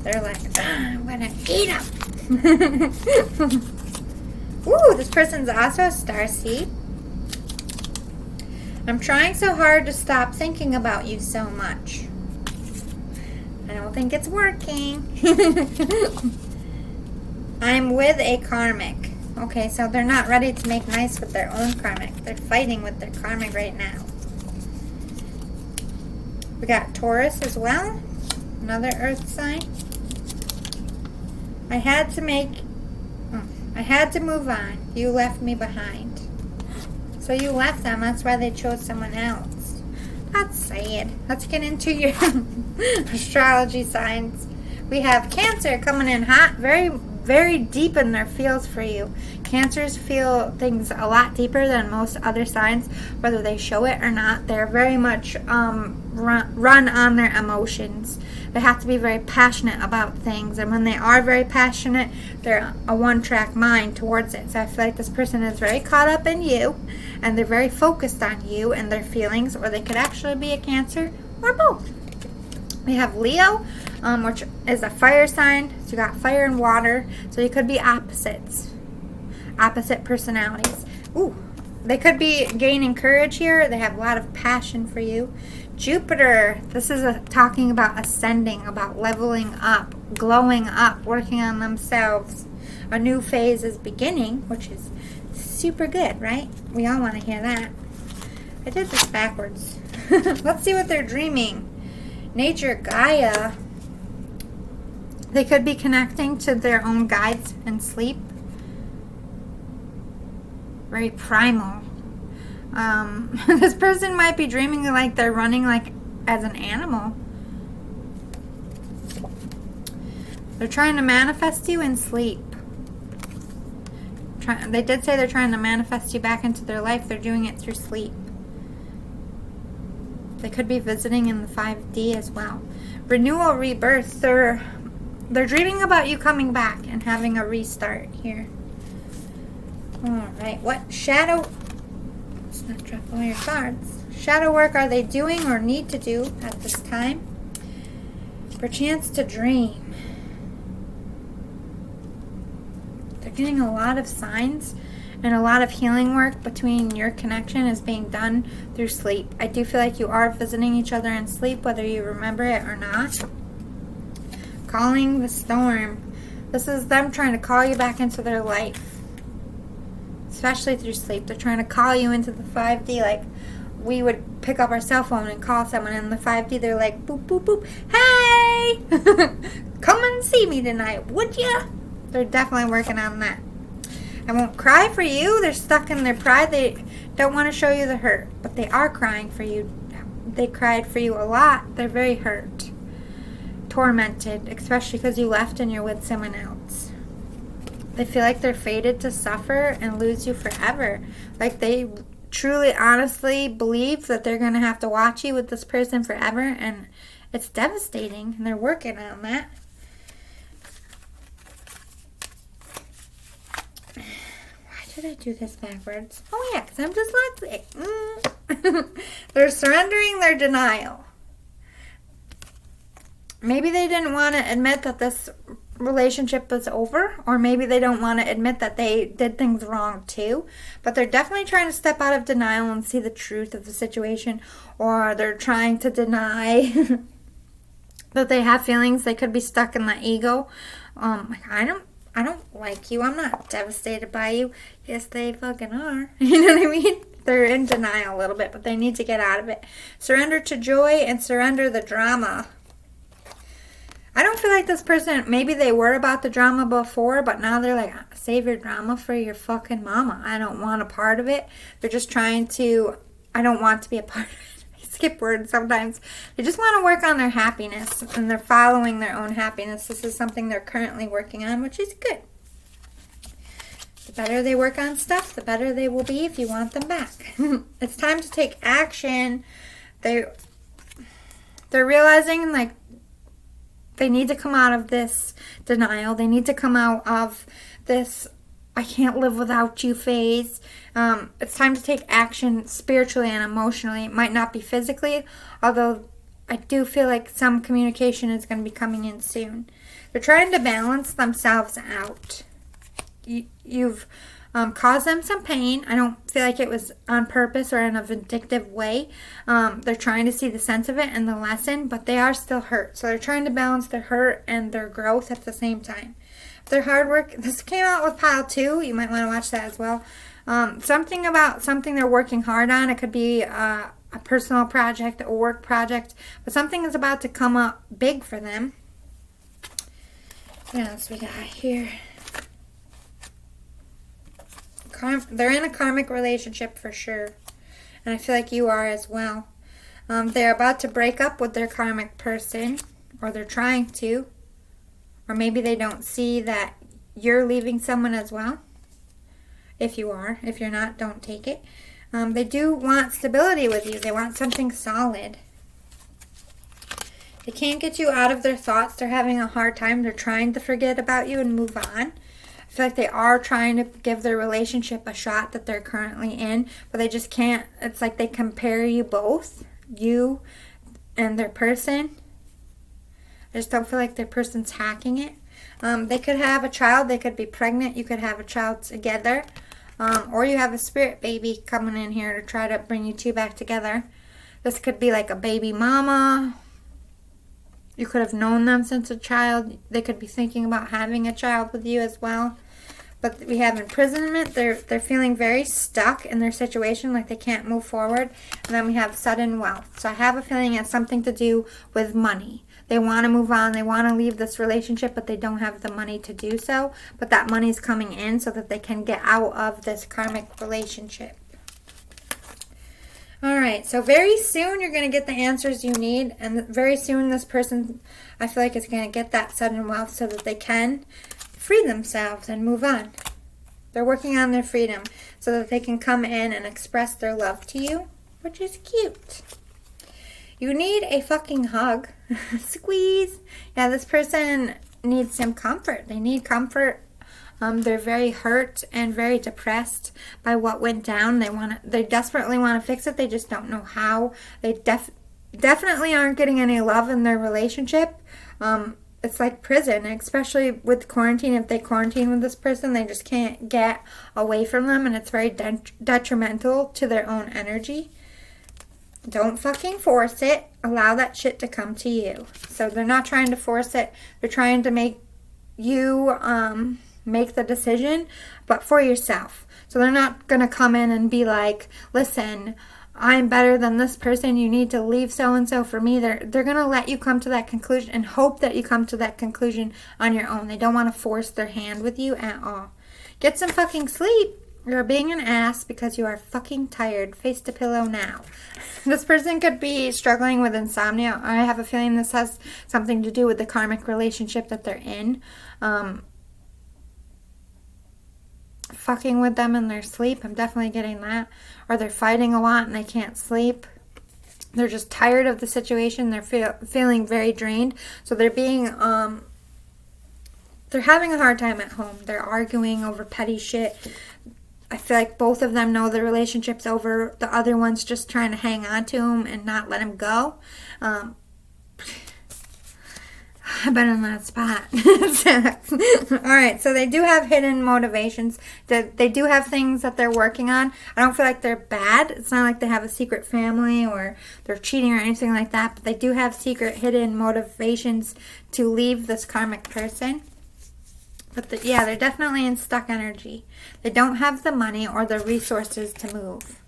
They're like, I'm gonna eat them. Ooh, this person's also a starseed. I'm trying so hard to stop thinking about you so much. I don't think it's working. I'm with a karmic. Okay, so they're not ready to make nice with their own karmic. They're fighting with their karmic right now. We got Taurus as well. Another earth sign. I had to move on. You left me behind. So you left them. That's why they chose someone else. That's sad. Let's get into your astrology signs. We have Cancer coming in hot, very, very deep in their feels for you. Cancers feel things a lot deeper than most other signs, whether they show it or not. They're very much run on their emotions. They have to be very passionate about things, and when they are very passionate, they're a one-track mind towards it. So I feel like this person is very caught up in you, and they're very focused on you and their feelings, or they could actually be a Cancer or both. We have Leo, which is a fire sign. So you got fire and water, so you could be opposites, opposite personalities. Ooh, they could be gaining courage here. They have a lot of passion for you. Jupiter, this is talking about ascending, about leveling up, glowing up, working on themselves. A new phase is beginning, which is super good, right? We all want to hear that. I did this backwards. Let's see what they're dreaming. Nature, Gaia. They could be connecting to their own guides in sleep. Very primal. This person might be dreaming like they're running like as an animal. They're trying to manifest you in sleep. They did say they're trying to manifest you back into their life. They're doing it through sleep. They could be visiting in the 5D as well. Renewal, rebirth. They're dreaming about you coming back and having a restart here. Alright, what shadow... Let's not drop all your cards. Shadow work are they doing or need to do at this time? Perchance to dream. They're getting a lot of signs and a lot of healing work between your connection is being done through sleep. I do feel like you are visiting each other in sleep, whether you remember it or not. Calling the storm. This is them trying to call you back into their life. Especially through sleep. They're trying to call you into the 5D like we would pick up our cell phone and call someone. In the 5D, they're like, boop, boop, boop. Hey! Come and see me tonight, would ya? They're definitely working on that. I won't cry for you. They're stuck in their pride. They don't want to show you the hurt, but they are crying for you. They cried for you a lot. They're very hurt. Tormented, especially because you left and you're with someone else. They feel like they're fated to suffer and lose you forever. Like they truly, honestly believe that they're going to have to watch you with this person forever, and it's devastating, and they're working on that. Why did I do this backwards? Oh yeah, because I'm dyslexic. They're surrendering their denial. Maybe they didn't want to admit that this relationship was over, or maybe they don't want to admit that they did things wrong too, but they're definitely trying to step out of denial and see the truth of the situation, or they're trying to deny that they have feelings. They could be stuck in the ego. Like, I don't like you. I'm not devastated by you. Yes, they fucking are. You know what I mean? They're in denial a little bit, but they need to get out of it. Surrender to joy and surrender the drama. I don't feel like this person, maybe they were about the drama before, but now they're like, save your drama for your fucking mama. I don't want a part of it. They're just trying to, I don't want to be a part of it. I skip words sometimes. They just want to work on their happiness, and they're following their own happiness. This is something they're currently working on, which is good. The better they work on stuff, the better they will be if you want them back. It's time to take action. They're realizing, like, they need to come out of this denial. They need to come out of this I can't live without you phase. It's time to take action spiritually and emotionally. It might not be physically, although I do feel like some communication is going to be coming in soon. They're trying to balance themselves out. You've caused them some pain. I don't feel like it was on purpose or in a vindictive way. They're trying to see the sense of it and the lesson, but they are still hurt. So they're trying to balance their hurt and their growth at the same time. Their hard work, this came out with pile 2. You might want to watch that as well. Something about something they're working hard on. It could be a personal project, a work project, but something is about to come up big for them. What else we got here? They're in a karmic relationship for sure, and I feel like you are as well. They're about to break up with their karmic person, or they're trying to, or maybe they don't see that you're leaving someone as well. If you are. If you're not, don't take it. They do want stability with you. They want something solid. They can't get you out of their thoughts. They're having a hard time. They're trying to forget about you and move on. I feel like they are trying to give their relationship a shot that they're currently in, but they just can't. It's like they compare you both, you and their person. I just don't feel like their person's hacking it. They could have a child. They could be pregnant. You could have a child together. Or you have a spirit baby coming in here to try to bring you two back together. This could be like a baby mama. You could have known them since a child. They could be thinking about having a child with you as well. But we have imprisonment. They're feeling very stuck in their situation, like they can't move forward. And then we have sudden wealth. So I have a feeling it's something to do with money. They want to move on. They want to leave this relationship, but they don't have the money to do so. But that money's coming in so that they can get out of this karmic relationship. All right, so very soon you're going to get the answers you need. And very soon this person, I feel like, is going to get that sudden wealth so that they can free themselves and move on. They're working on their freedom so that they can come in and express their love to you, which is cute. You need a fucking hug. Squeeze. Yeah, this person needs some comfort. They need comfort. They're very hurt and very depressed by what went down. They desperately want to fix it. They just don't know how. They definitely aren't getting any love in their relationship. It's like prison, especially with quarantine. If they quarantine with this person, they just can't get away from them, and it's very detrimental to their own energy. Don't fucking force it. Allow that shit to come to you. So they're not trying to force it. They're trying to make you make the decision, but for yourself. So they're not going to come in and be like, listen, I'm better than this person. You need to leave so-and-so for me. They're going to let you come to that conclusion and hope that you come to that conclusion on your own. They don't want to force their hand with you at all. Get some fucking sleep. You're being an ass because you are fucking tired. Face to pillow now. This person could be struggling with insomnia. I have a feeling this has something to do with the karmic relationship that they're in. Fucking with them in their sleep. I'm definitely getting that. Or they're fighting a lot and they can't sleep. They're just tired of the situation. They're feeling very drained. So they're being, they're having a hard time at home. They're arguing over petty shit. I feel like both of them know the relationship's over. The other one's just trying to hang on to him and not let him go. I've been in that spot. Alright, so they do have hidden motivations. They do have things that they're working on. I don't feel like they're bad. It's not like they have a secret family or they're cheating or anything like that. But they do have secret hidden motivations to leave this karmic person. But they're definitely in stuck energy. They don't have the money or the resources to move,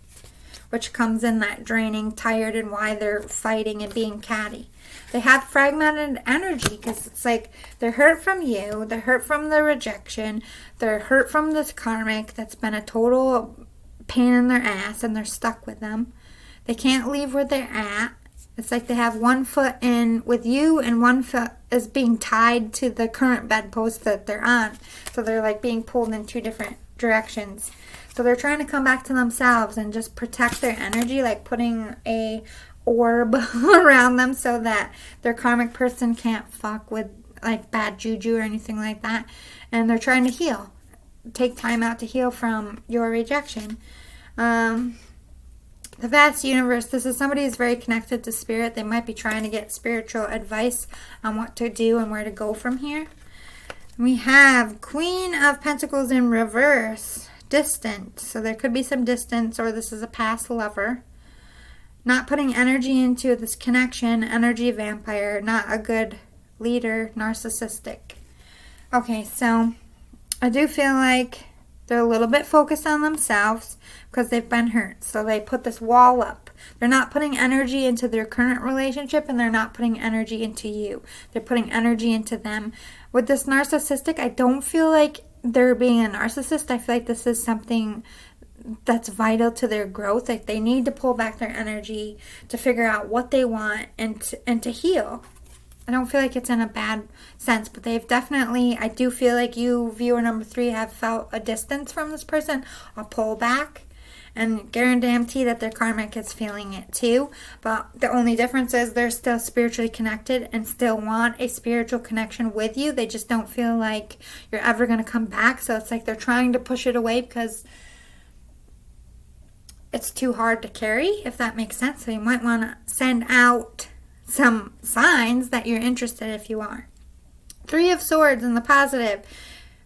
which comes in that draining, tired, and why they're fighting and being catty. They have fragmented energy because it's like they're hurt from you, they're hurt from the rejection, they're hurt from this karmic that's been a total pain in their ass, and they're stuck with them. They can't leave where they're at. It's like they have one foot in with you and one foot is being tied to the current bedpost that they're on. So they're like being pulled in two different directions. So they're trying to come back to themselves and just protect their energy, like putting a orb around them so that their karmic person can't fuck with like bad juju or anything like that. And they're trying to heal. Take time out to heal from your rejection. The vast universe. This is somebody who's very connected to spirit. They might be trying to get spiritual advice on what to do and where to go from here. We have Queen of Pentacles in reverse. Distant. So there could be some distance, or this is a past lover. Not putting energy into this connection. Energy vampire. Not a good leader. Narcissistic. Okay, so I do feel like they're a little bit focused on themselves because they've been hurt. So they put this wall up. They're not putting energy into their current relationship, and they're not putting energy into you. They're putting energy into them. With this narcissistic, I don't feel like they're being a narcissist. I feel like this is something that's vital to their growth. Like they need to pull back their energy to figure out what they want and to heal. I don't feel like it's in a bad sense, but they've definitely, I do feel like you, viewer number 3, have felt a distance from this person, a pullback, and guarantee that their karmic is feeling it too. But the only difference is they're still spiritually connected and still want a spiritual connection with you. They just don't feel like you're ever going to come back. So it's like they're trying to push it away because it's too hard to carry, if that makes sense. So you might want to send out some signs that you're interested if you are. 3 of Swords in the positive.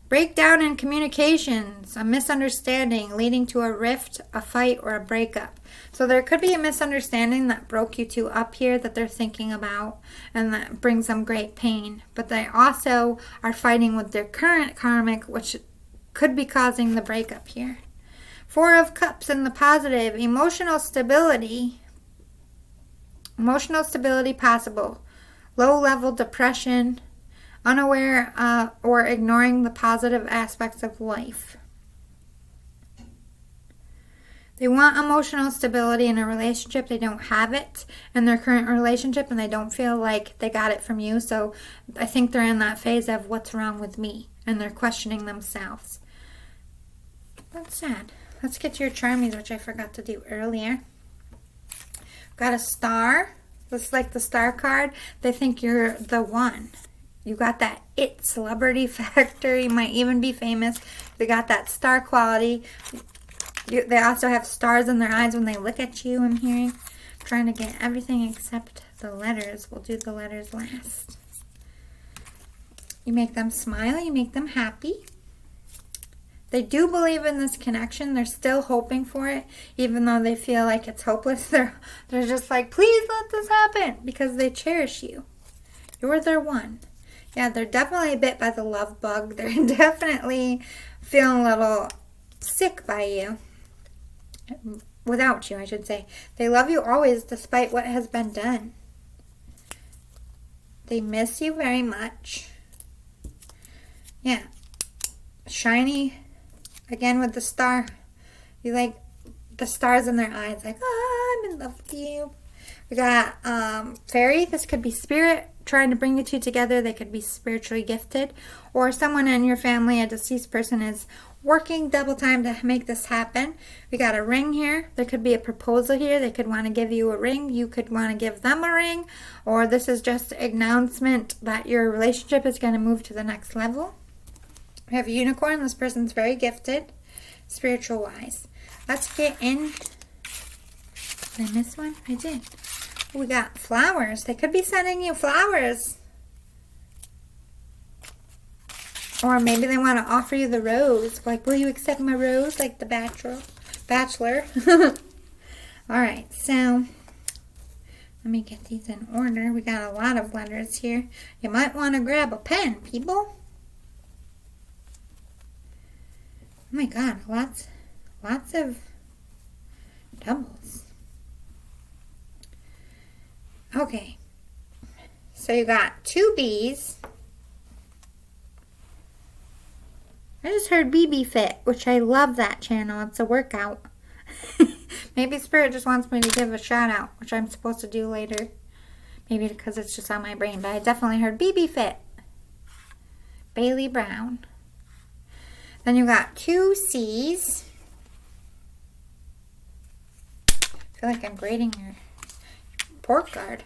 Breakdown in communications, a misunderstanding leading to a rift, a fight, or a breakup. So there could be a misunderstanding that broke you two up here that they're thinking about, and that brings them great pain. But they also are fighting with their current karmic, which could be causing the breakup here. 4 of Cups in the positive. Emotional stability. Emotional stability possible. Low-level depression. Unaware or ignoring the positive aspects of life. They want emotional stability in a relationship. They don't have it in their current relationship, and they don't feel like they got it from you. So I think they're in that phase of what's wrong with me, and they're questioning themselves. That's sad. Let's get to your charmies, which I forgot to do earlier. Got a star. This is like the star card. They think you're the one. You got that it celebrity factor. You might even be famous. They got that star quality. They also have stars in their eyes when they look at you, I'm hearing. I'm trying to get everything except the letters. We'll do the letters last. You make them smile. You make them happy. They do believe in this connection. They're still hoping for it, even though they feel like it's hopeless. They're just like, please let this happen, because they cherish you. You're their one. Yeah, they're definitely bit by the love bug. They're definitely feeling a little sick by you. Without you, I should say. They love you always, despite what has been done. They miss you very much. Yeah. Shiny. Again with the star. You like the stars in their eyes. Like, oh, I'm in love with you. We got fairy. This could be spirit trying to bring you two together. They could be spiritually gifted. Or someone in your family, a deceased person, is working double time to make this happen. We got a ring here. There could be a proposal here. They could want to give you a ring. You could want to give them a ring. Or this is just an announcement that your relationship is going to move to the next level. We have a unicorn. This person's very gifted, spiritual-wise. Let's get in. Did I miss one? I did. We got flowers. They could be sending you flowers. Or maybe they want to offer you the rose. Like, will you accept my rose? Like the bachelor. All right, so let me get these in order. We got a lot of letters here. You might want to grab a pen, people. Oh my God, lots of doubles. Okay, so you got 2 B's. I just heard BB Fit, which I love that channel. It's a workout. Maybe Spirit just wants me to give a shout out, which I'm supposed to do later. Maybe because it's just on my brain, but I definitely heard BB Fit. Bailey Brown. Then you got 2 C's. I feel like I'm grading your report card.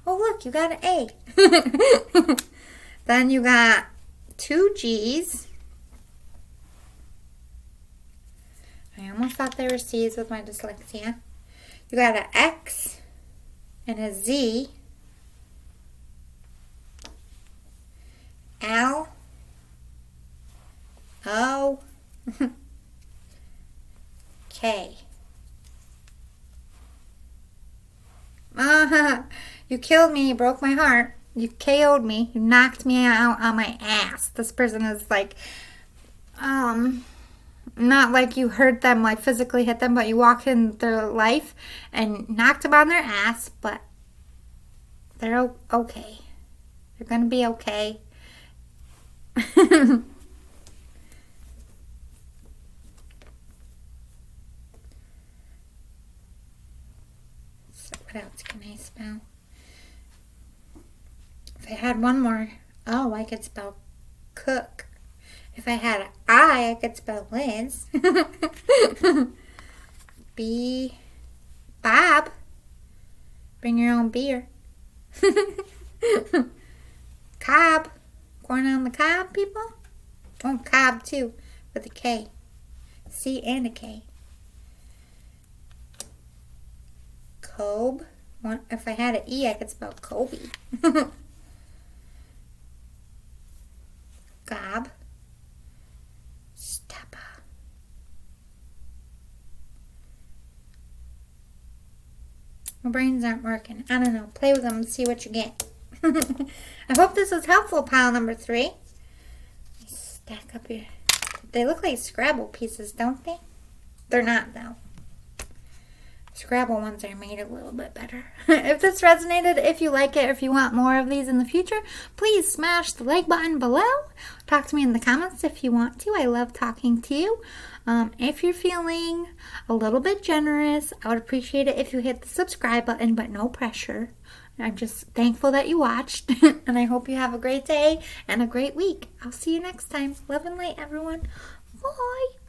Oh, look, you got an A. Then you got 2 G's. I almost thought they were C's with my dyslexia. You got an X and a Z. L. O. K. You killed me. You broke my heart. You KO'd me. You knocked me out on my ass. This person is like, not like you hurt them, like physically hit them, but you walked in their life and knocked them on their ass, but they're okay. They're going to be okay. So what else can I spell? If I had one more O, I could spell cook. If I had an I could spell Liz. B. Bob. Bring your own beer. Cob. Corn on the cob, people? Oh, cob too, with a K. C and a K. Cobe. If I had an E, I could spell Kobe. Gob. Steppa. My brains aren't working. I don't know. Play with them and see what you get. I hope this was helpful, pile number 3. Stack up here. They look like Scrabble pieces, don't they? They're not, though. Scrabble ones are made a little bit better. If this resonated, if you like it, if you want more of these in the future, please smash the like button below. Talk to me in the comments if you want to. I love talking to you. If you're feeling a little bit generous, I would appreciate it if you hit the subscribe button, but no pressure. I'm just thankful that you watched, and I hope you have a great day and a great week. I'll see you next time. Love and light, everyone. Bye.